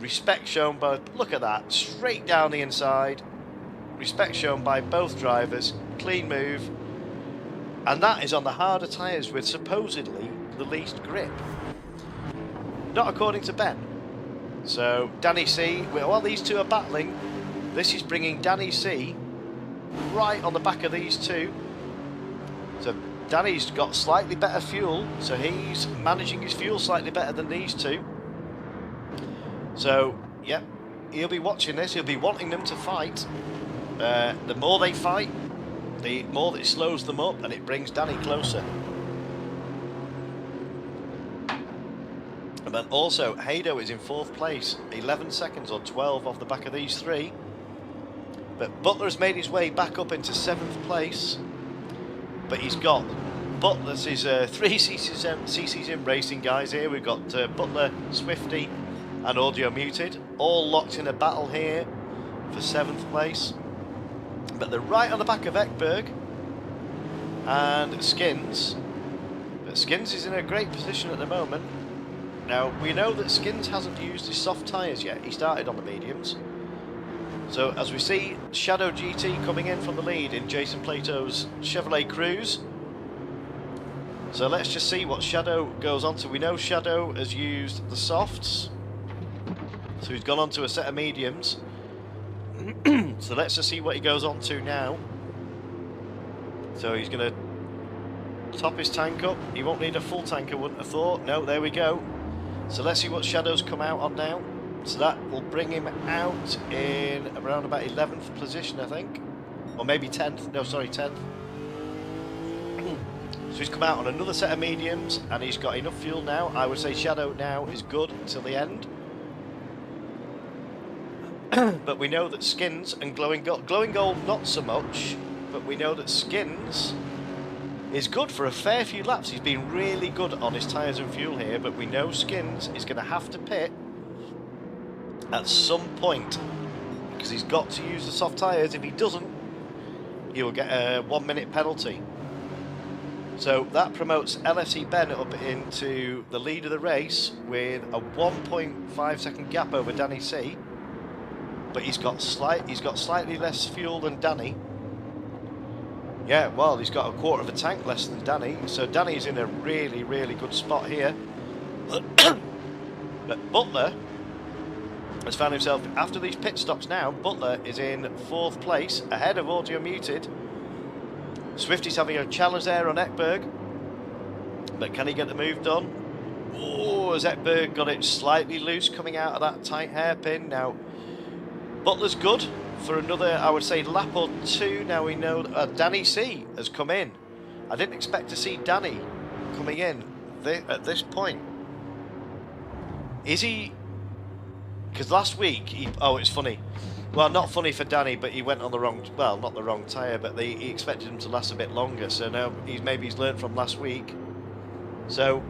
Respect shown by, look at that, straight down the inside. Respect shown by both drivers. Clean move. And that is on the harder tyres with supposedly the least grip. Not according to Ben. So Danny C, while these two are battling, this is bringing Danny C right on the back of these two. So Danny's got slightly better fuel, so he's managing his fuel slightly better than these two. So, yeah, he'll be watching this, he'll be wanting them to fight. The more they fight, the more that it slows them up and it brings Danny closer. And then also, Hado is in 4th place, 11 seconds or 12 off the back of these three. But Butler has made his way back up into 7th place. But he's got Butler's his 3 CC's racing guys here. We've got Butler, Swifty and Audio Muted, all locked in a battle here for 7th place. But they're right on the back of Ekberg and Skins. But Skins is in a great position at the moment. Now, we know that Skins hasn't used his soft tyres yet. He started on the mediums. So, as we see, Shadow GT coming in from the lead in Jason Plato's Chevrolet Cruze. So let's just see what Shadow goes on to. We know Shadow has used the softs. So he's gone on to a set of mediums. So let's just see what he goes on to now. So he's going to top his tank up. He won't need a full tank, I wouldn't have thought. No, there we go. So let's see what Shadow's come out on now. So that will bring him out in around about 11th position, I think. Or maybe 10th. No, sorry, 10th. So he's come out on another set of mediums and he's got enough fuel now. I would say Shadow now is good until the end. But we know that Skins and Glowing Gold not so much, but we know that Skins is good for a fair few laps. He's been really good on his tyres and fuel here, but we know Skins is going to have to pit at some point because he's got to use the soft tyres. If he doesn't, he will get a 1 minute penalty. So that promotes LFC Ben up into the lead of the race with a 1.5 second gap over Danny C. But he's got slightly less fuel than Danny. Yeah, well, he's got a quarter of a tank less than Danny. So Danny's in a really, really good spot here. But Butler has found himself, after these pit stops now, Butler is in 4th place, ahead of Audio Muted. Swifty's having a challenge there on Ekberg. But can he get the move done? Oh, has Ekberg got it slightly loose coming out of that tight hairpin? Now, Butler's good for another, I would say, lap or two. Now we know that Danny C has come in. I didn't expect to see Danny coming in at this point. Is he... Because last week, oh, it's funny. Well, not funny for Danny, but he went on the wrong... Well, not the wrong tyre, but he expected him to last a bit longer. So now maybe he's learned from last week. So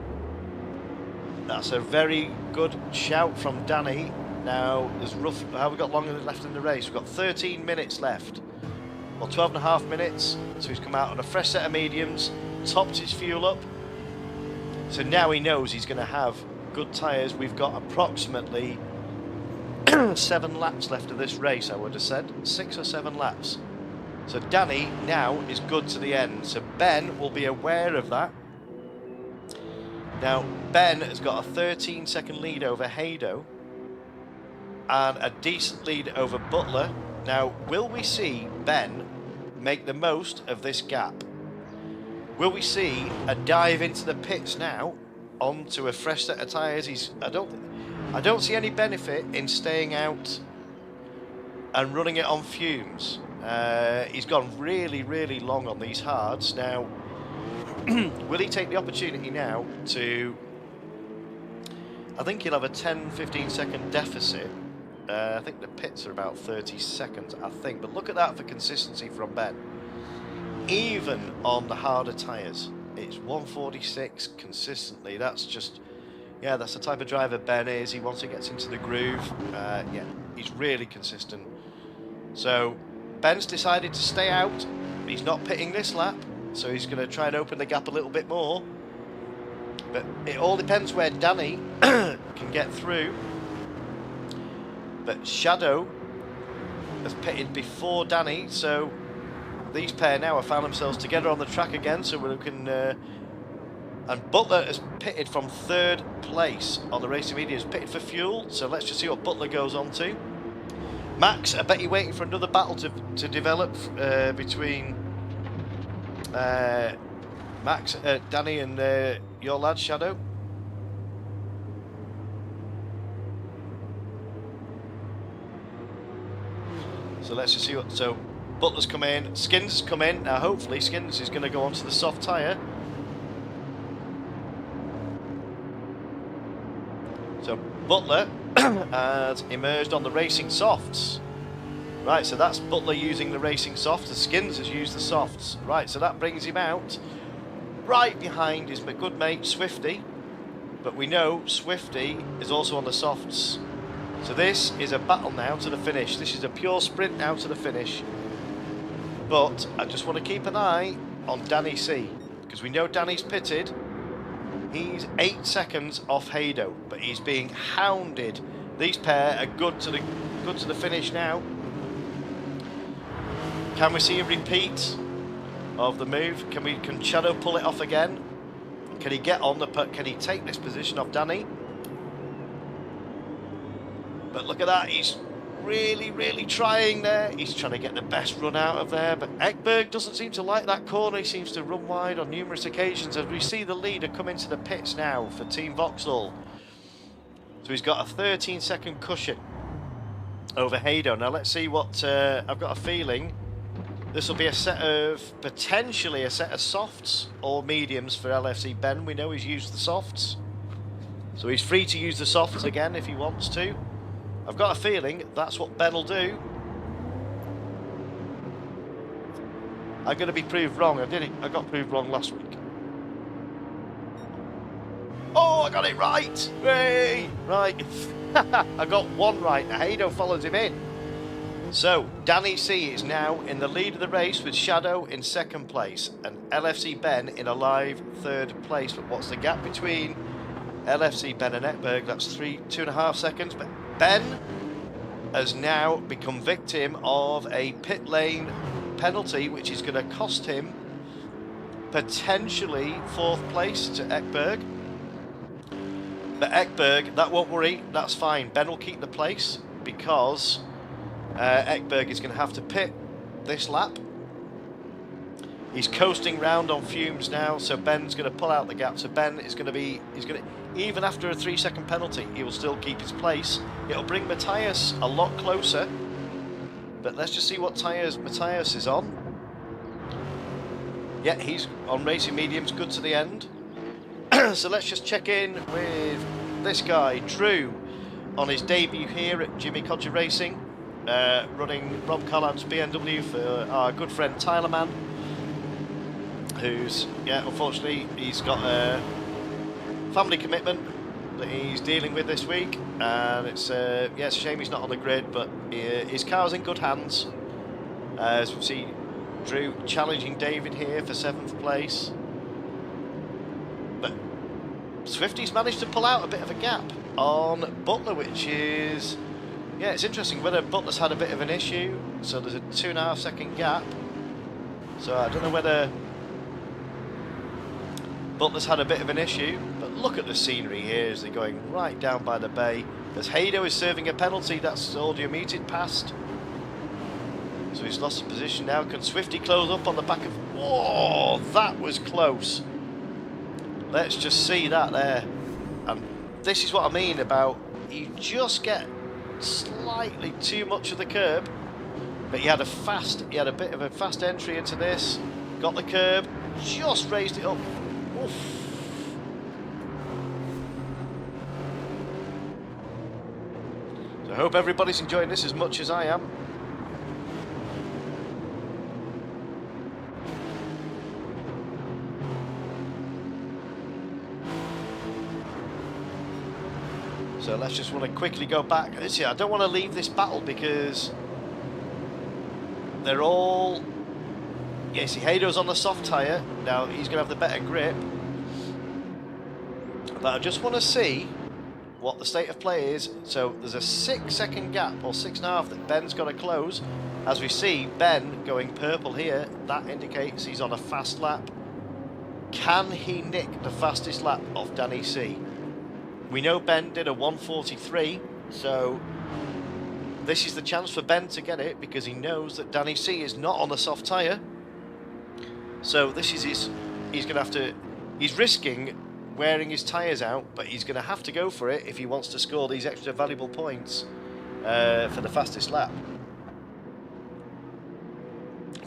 that's a very good shout from Danny. Now, there's how have we got longer left in the race? We've got 13 minutes left. Well, 12 and a half minutes. So he's come out on a fresh set of mediums, topped his fuel up. So now he knows he's going to have good tyres. We've got approximately 7 laps left of this race, I would have said. 6 or 7 laps. So Danny now is good to the end. So Ben will be aware of that. Now, Ben has got a 13-second lead over Haydo and a decent lead over Butler. Now, will we see Ben make the most of this gap? Will we see a dive into the pits now onto a fresh set of tyres? I don't see any benefit in staying out and running it on fumes. He's gone really, really long on these hards. Now, will he take the opportunity now to... I think he'll have a 10-15 second deficit. I think the pits are about 30 seconds, I think. But look at that for consistency from Ben. Even on the harder tyres, it's 146 consistently. That's just... yeah, that's the type of driver Ben is. He once he gets into the groove, yeah, he's really consistent. So Ben's decided to stay out. He's not pitting this lap, so he's going to try and open the gap a little bit more. But it all depends where Danny can get through. But Shadow has pitted before Danny, so these pair now have found themselves together on the track again. So we're looking... and Butler has pitted from 3rd place on the racing media. Has pitted for fuel, so let's just see what Butler goes on to. Max, I bet you're waiting for another battle to develop between Max, Danny and your lad, Shadow. So let's just see what... so Butler's come in, Skins has come in. Now hopefully Skins is going to go onto the soft tyre. So Butler has emerged on the racing softs. Right, so that's Butler using the racing softs. The Skins has used the softs. Right, so that brings him out right behind his good mate Swifty. But we know Swifty is also on the softs. So this is a battle now to the finish. This is a pure sprint now to the finish. But I just want to keep an eye on Danny C, because we know Danny's pitted. He's 8 seconds off Haydo, but he's being hounded. These pair are good to the finish now. Can we see a repeat of the move? Can Shadow pull it off again? Can he get on the put? Can he take this position off Danny? But look at that, he's really, really trying there. He's trying to get the best run out of there, but Ekberg doesn't seem to like that corner. He seems to run wide on numerous occasions as we see the leader come into the pits now for Team Vauxhall. So he's got a 13-second cushion over Haydo. Now let's see what... I've got a feeling this will be potentially a set of softs or mediums for LFC Ben. We know he's used the softs, so he's free to use the softs again if he wants to. I've got a feeling that's what Ben will do. I'm going to be proved wrong. I got proved wrong last week. Oh, I got it right! Hey! Right. I got one right. Haydo follows him in. So, Danny C is now in the lead of the race with Shadow in 2nd place and LFC Ben in a live 3rd place. But what's the gap between LFC Ben and Ekberg? That's 2.5 seconds. But Ben has now become victim of a pit lane penalty, which is going to cost him potentially 4th place to Ekberg. But Ekberg, that won't worry, that's fine. Ben will keep the place because Ekberg is going to have to pit this lap. He's coasting round on fumes now, so Ben's going to pull out the gap. So Ben is going to be, even after a 3-second penalty, he will still keep his place. It'll bring Matthias a lot closer, but let's just see what tyres Matthias is on. Yeah, he's on racing mediums, good to the end. So let's just check in with this guy, Drew, on his debut here at Jimmy Codger Racing, running Rob Carlan's BMW for our good friend Tyler Mann, who's, yeah, unfortunately, he's got a family commitment that he's dealing with this week, and it's yeah, it's a shame he's not on the grid, but his car's in good hands. As we see, Drew challenging David here for 7th place, but Swifty's managed to pull out a bit of a gap on Butler, which is, yeah, it's interesting whether Butler's had a bit of an issue. So there's a 2.5 second gap. So I don't know whether Butler's had a bit of an issue, but look at the scenery here as they're going right down by the bay. As Haydo is serving a penalty, that's audio muted past. So he's lost a position now. Can Swifty close up on the back of... Oh, that was close. Let's just see that there. And this is what I mean about you just get slightly too much of the curb. But he had a bit of a fast entry into this. Got the curb, just raised it up. Oof. So I hope everybody's enjoying this as much as I am. So let's just want to quickly go back. See, I don't want to leave this battle because they're all... Yeah, see, Haydo's on the soft tyre. Now, he's going to have the better grip. But I just want to see what the state of play is. So there's a 6 second gap, or 6.5, that Ben's got to close. As we see, Ben going purple here. That indicates he's on a fast lap. Can he nick the fastest lap off Danny C? We know Ben did a 1:43, so this is the chance for Ben to get it, because he knows that Danny C is not on the soft tyre. So this is he's going to have to, he's risking wearing his tyres out, but he's going to have to go for it if he wants to score these extra valuable points for the fastest lap.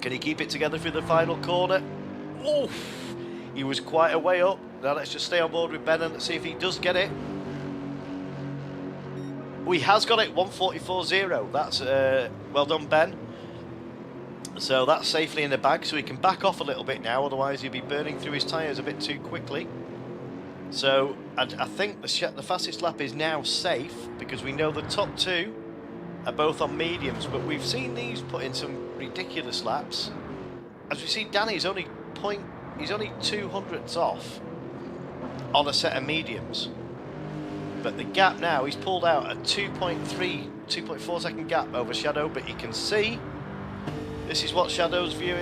Can he keep it together through the final corner? Oof! He was quite a way up. Now let's just stay on board with Ben and see if he does get it. Oh, he has got it, 1:44.0. That's well done, Ben. So that's safely in the bag, so he can back off a little bit now, otherwise he'll be burning through his tyres a bit too quickly. So I think the fastest lap is now safe, because we know the top two are both on mediums, but we've seen these put in some ridiculous laps. As we see, Danny's only 200ths off on a set of mediums. But the gap now, he's pulled out a 2.4 second gap over Shadow, but you can see this is what Shadow's view,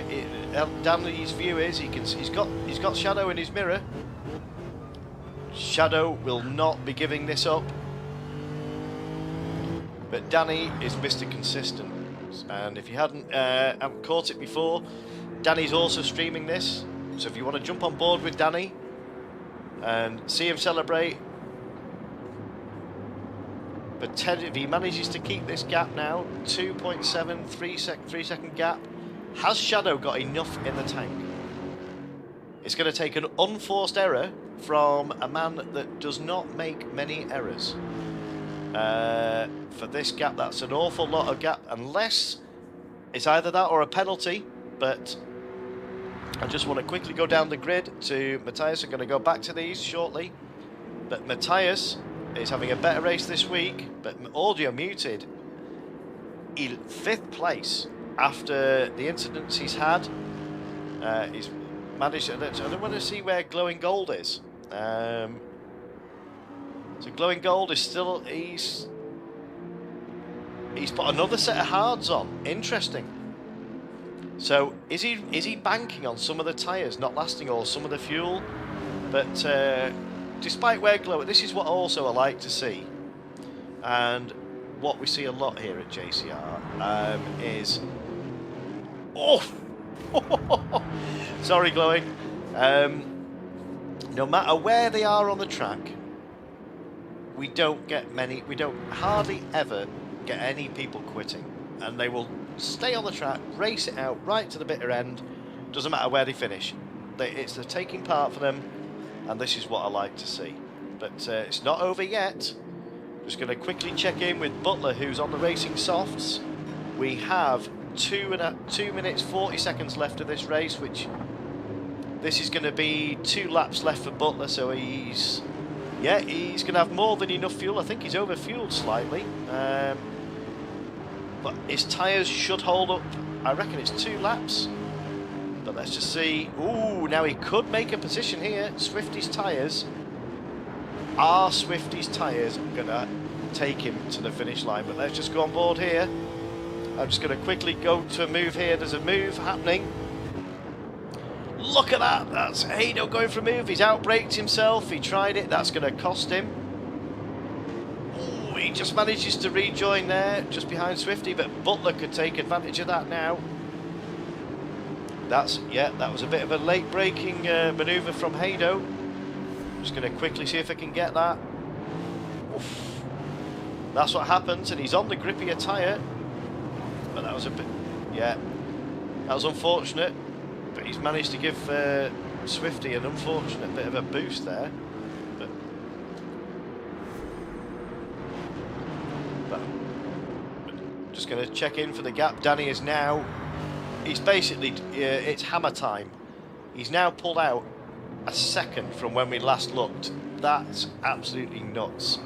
Danny's view is. He's got Shadow in his mirror. Shadow will not be giving this up. But Danny is Mr. Consistent. And if you haven't caught it before, Danny's also streaming this. So if you want to jump on board with Danny and see him celebrate, but if he manages to keep this gap now, 2.7, 3 second gap, has Shadow got enough in the tank? It's going to take an unforced error from a man that does not make many errors. For this gap, that's an awful lot of gap, unless it's either that or a penalty. But I just want to quickly go down the grid to Matthias. I'm going to go back to these shortly. But Matthias is having a better race this week, but audio muted. 5th place after the incidents he's had. He's managed. I don't want to see where Glowing Gold is. So Glowing Gold is still. He's put another set of hards on. Interesting. So is he banking on some of the tyres not lasting, or some of the fuel? But despite where this is what also I like to see, and what we see a lot here at JCR is, oh, sorry, Glowing. No matter where they are on the track, we don't hardly ever get any people quitting, and they will stay on the track, race it out right to the bitter end. Doesn't matter where they finish. It's the taking part for them. And this is what I like to see. But it's not over yet. Just going to quickly check in with Butler, who's on the racing softs. We have 2 minutes 40 seconds left of this race, which this is going to be 2 laps left for Butler. So he's Yeah, he's going to have more than enough fuel. I think he's overfueled slightly. But his tyres should hold up. I reckon it's 2 laps. But let's just see. Ooh, now he could make a position here. Swifty's tyres. Are Swifty's tyres going to take him to the finish line? But let's just go on board here. I'm just going to quickly go to a move here. There's a move happening. Look at that. That's Hado going for a move. He's outbraked himself. He tried it. That's going to cost him. Ooh, he just manages to rejoin there just behind Swifty. But Butler could take advantage of that now. That was a bit of a late braking manoeuvre from Hado. Just going to quickly see if I can get that. Oof. That's what happens, and he's on the grippier tyre. But that was a bit, that was unfortunate. But he's managed to give Swifty an unfortunate bit of a boost there. But just going to check in for the gap. Danny is now. He's basically, it's hammer time. He's now pulled out a second from when we last looked. That's absolutely nuts.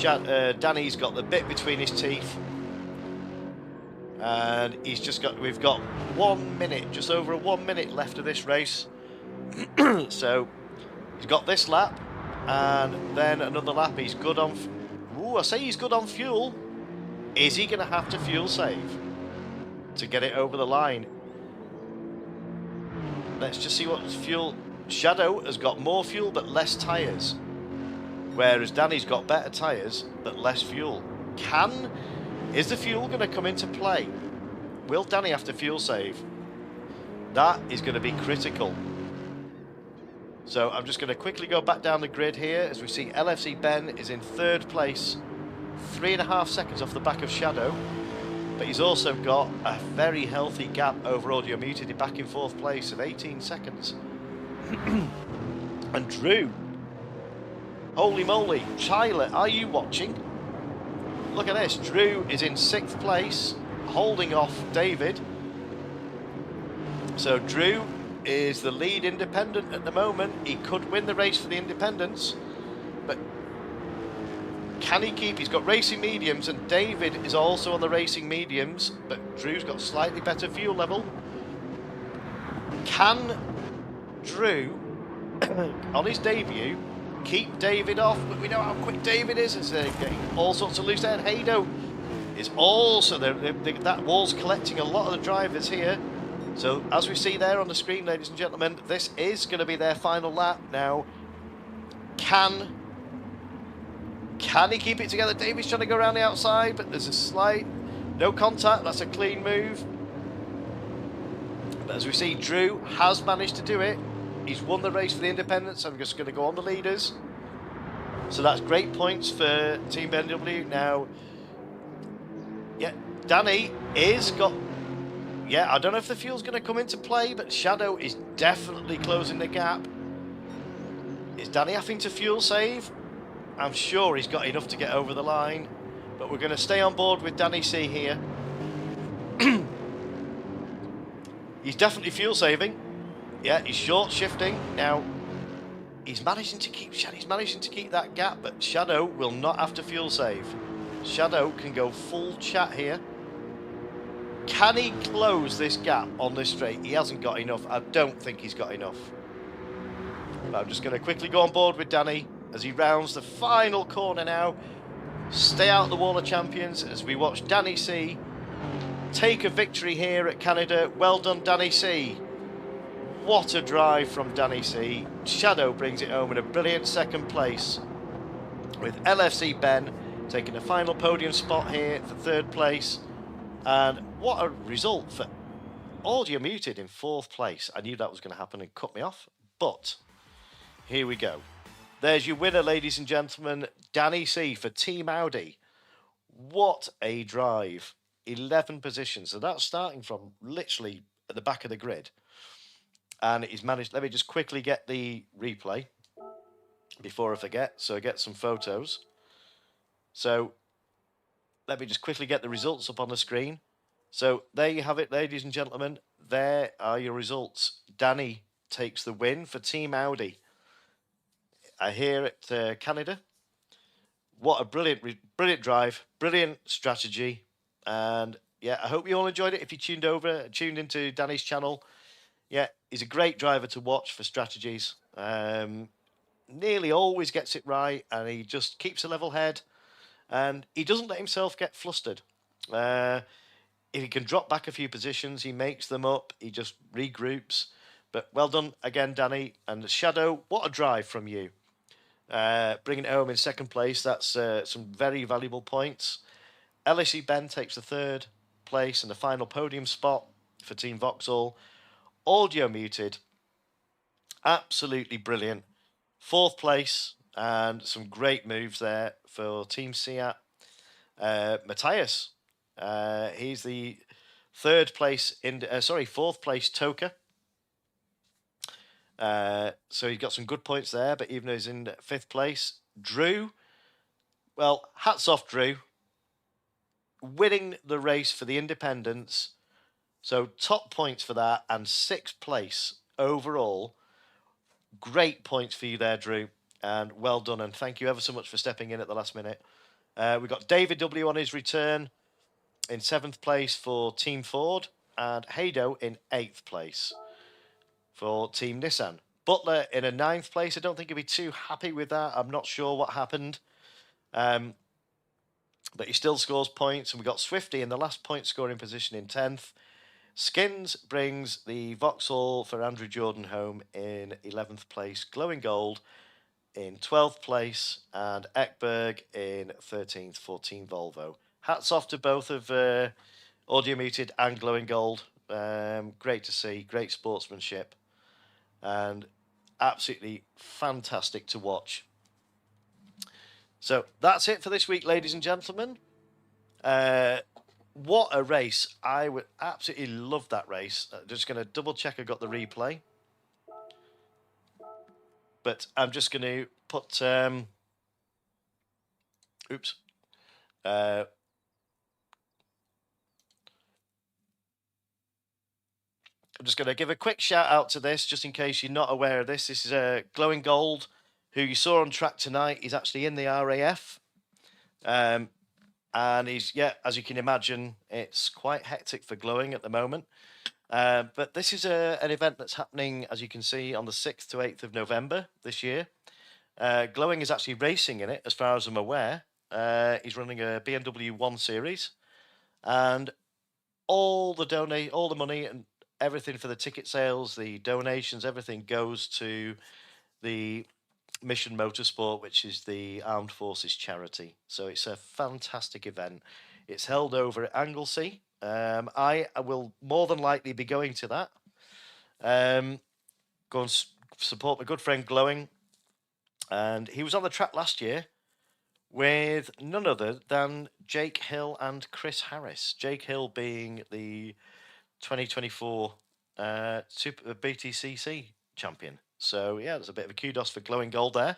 Danny's got the bit between his teeth. And we've got 1 minute, just over 1 minute left of this race. So he's got this lap and then another lap. He's good on, I say he's good on fuel. Is he going to have to fuel save to get it over the line? Let's just see what fuel. Shadow has got more fuel but less tyres, whereas Danny's got better tyres but less fuel. Is the fuel going to come into play? Will Danny have to fuel save? That is going to be critical. So I'm just going to quickly go back down the grid here as we see LFC Ben is in 3rd place, 3.5 seconds off the back of Shadow. But he's also got a very healthy gap over Audio Muted back in 4th place of 18 seconds. And Drew, holy moly, Tyler, are you watching? Look at this, Drew is in 6th place, holding off David. So Drew is the lead independent at the moment. He could win the race for the independents, but can he keep? He's got racing mediums, and David is also on the racing mediums, but Drew's got slightly better fuel level. Can Drew, on his debut, keep David off? But we know how quick David is. It's getting all sorts of loose end. Hado is also that wall's collecting a lot of the drivers here. So as we see there on the screen, ladies and gentlemen, this is going to be their final lap now. Can he keep it together? David's trying to go around the outside, but there's a slight no contact. That's a clean move. But as we see, Drew has managed to do it. He's won the race for the independents. I'm just going to go on the leaders. So that's great points for Team BMW. Now, Danny is got. I don't know if the fuel's going to come into play, but Shadow is definitely closing the gap. Is Danny having to fuel save? I'm sure he's got enough to get over the line, but we're going to stay on board with Danny C here. He's definitely fuel saving. Yeah, he's short shifting. Now, he's managing to keep that gap, but Shadow will not have to fuel save. Shadow can go full chat here. Can he close this gap on this straight? He hasn't got enough. I don't think he's got enough. But I'm just going to quickly go on board with Danny as he rounds the final corner now. Stay out the Wall of Champions as we watch Danny C take a victory here at Canada. Well done, Danny C. What a drive from Danny C. Shadow brings it home in a brilliant 2nd place, with LFC Ben taking the final podium spot here for 3rd place. And what a result for Audio Muted in 4th place. I knew that was going to happen and cut me off, but here we go. There's your winner, ladies and gentlemen, Danny C for Team Audi. What a drive. 11 positions. So that's starting from literally at the back of the grid. And he's managed. Let me just quickly get the replay before I forget. So I get some photos. So let me just quickly get the results up on the screen. So there you have it, ladies and gentlemen. There are your results. Danny takes the win for Team Audi. here at Canada. What a brilliant drive, brilliant strategy, and yeah, I hope you all enjoyed it. If you tuned into Danny's channel, yeah, he's a great driver to watch for strategies. Nearly always gets it right, and he just keeps a level head, and he doesn't let himself get flustered. If he can drop back a few positions, he makes them up. He just regroups. But well done again, Danny. And Shadow, what a drive from you. Bringing it home in second place. That's some very valuable points. LSE Ben takes the third place and the final podium spot for Team Vauxhall. Audio muted. Absolutely brilliant. Fourth place and some great moves there for Team Seat. Matthias, he's the fourth place Toka. So he got some good points there, but even though he's in fifth place, Drew, well, hats off, Drew, winning the race for the independents. So top points for that and sixth place overall. Great points for you there, Drew, and well done. And thank you ever so much for stepping in at the last minute. We've got David W on his return in seventh place for Team Ford, and Haydo in eighth place for Team Nissan. Butler in a ninth place. I don't think he'll be too happy with that. I'm not sure what happened. But he still scores points. And we got Swifty in the last point scoring position in 10th. Skins brings the Vauxhall for Andrew Jordan home in 11th place. Glowing Gold in 12th place. And Ekberg in 13th for Team Volvo. Hats off to both of Audio Muted and Glowing Gold. Great to see. Great sportsmanship. And absolutely fantastic to watch. So that's it for this week, ladies and gentlemen. What a race. I would absolutely love that race. Just going to double check I got the replay. But I'm just going to put... oops. I'm just going to give a quick shout out to this, just in case you're not aware of this. This is Glowing Gold, who you saw on track tonight. He's actually in the RAF. And he's, yeah, as you can imagine, it's quite hectic for Glowing at the moment. But this is an event that's happening, as you can see, on the 6th to 8th of November this year. Glowing is actually racing in it, as far as I'm aware. He's running a BMW 1 Series. And all the money and everything for the ticket sales, the donations, everything goes to the Mission Motorsport, which is the Armed Forces charity. So it's a fantastic event. It's held over at Anglesey. I will more than likely be going to that. Go and support my good friend Glowing. And he was on the track last year with none other than Jake Hill and Chris Harris. Jake Hill being the 2024 Super Btcc champion. So yeah, there's a bit of a kudos for Glowing Gold there.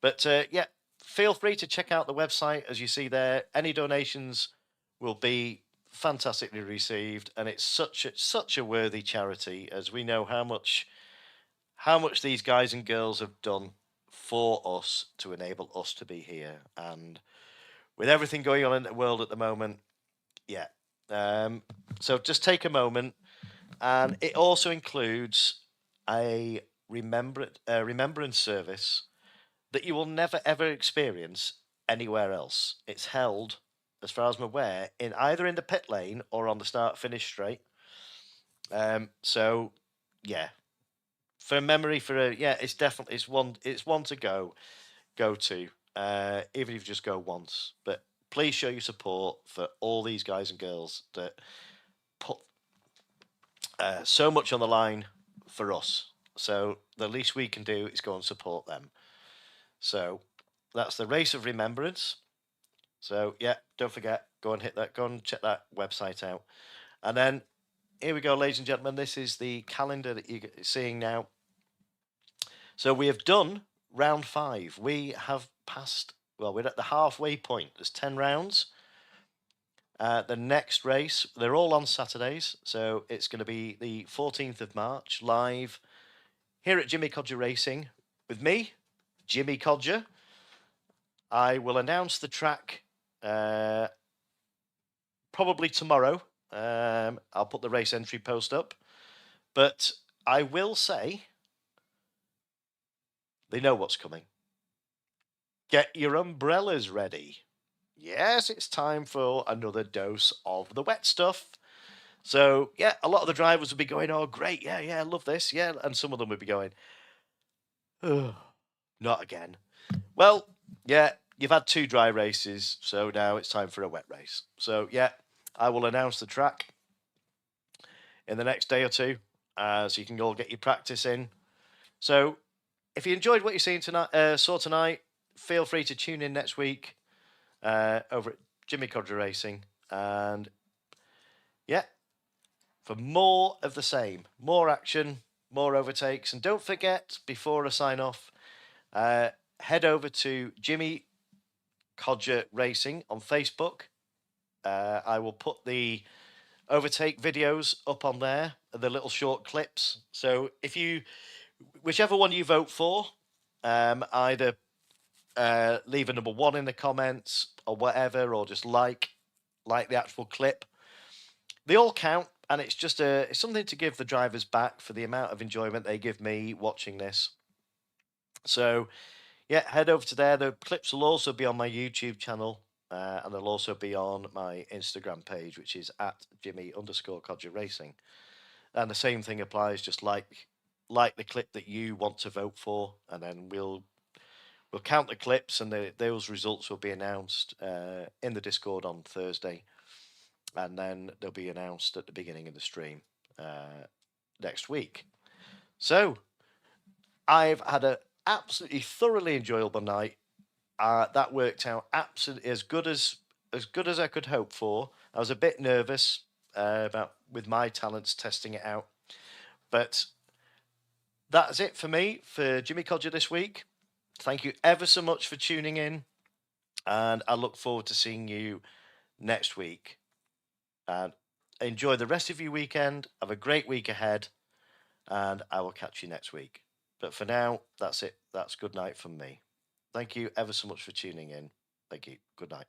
But yeah, feel free to check out the website. As you see there, any donations will be fantastically received, and it's such a worthy charity, as we know how much these guys and girls have done for us to enable us to be here. And with everything going on in the world at the moment, yeah. So just take a moment, and it also includes a remembrance service that you will never ever experience anywhere else. It's held, as far as I'm aware, in either in the pit lane or on the start-finish straight. So yeah, for memory, it's one to go to, even if you just go once. But please show your support for all these guys and girls that put so much on the line for us. So the least we can do is go and support them. So that's the Race of Remembrance. So yeah, don't forget, go and hit that, go and check that website out. And then here we go, ladies and gentlemen. This is the calendar that you're seeing now. So we have done round 5. We have passed, well, we're at the halfway point. There's 10 rounds. The next race, they're all on Saturdays. So it's going to be the 14th of March, live here at Jimmy Codger Racing with me, Jimmy Codger. I will announce the track probably tomorrow. I'll put the race entry post up. But I will say they know what's coming. Get your umbrellas ready. Yes, it's time for another dose of the wet stuff. So, yeah, a lot of the drivers will be going, oh, great, yeah, I love this, yeah. And some of them will be going, oh, not again. Well, yeah, you've had 2 dry races, so now it's time for a wet race. So, yeah, I will announce the track in the next day or two, so you can all get your practice in. So, if you enjoyed what you saw tonight, feel free to tune in next week over at Jimmy Codger Racing. And yeah, for more of the same, more action, more overtakes. And don't forget, before I sign off, head over to Jimmy Codger Racing on Facebook. I will put the overtake videos up on there, the little short clips. So if you, whichever one you vote for, either leave a number 1 in the comments or whatever, or just like the actual clip. They all count, and it's just it's something to give the drivers back for the amount of enjoyment they give me watching this. So yeah, head over to there. The clips will also be on my YouTube channel, and they'll also be on my Instagram page, which is at Jimmy_Codger Racing. And the same thing applies. Just like the clip that you want to vote for, and then we'll count the clips, and those results will be announced in the Discord on Thursday, and then they'll be announced at the beginning of the stream next week. So I've had an absolutely thoroughly enjoyable night. That worked out absolutely as good as I could hope for. I was a bit nervous about with my talents testing it out, but that's it for me for Jimmy Codger this week. Thank you ever so much for tuning in, and I look forward to seeing you next week. And enjoy the rest of your weekend. Have a great week ahead, and I will catch you next week. But for now, that's it. That's good night from me. Thank you ever so much for tuning in. Thank you. Good night.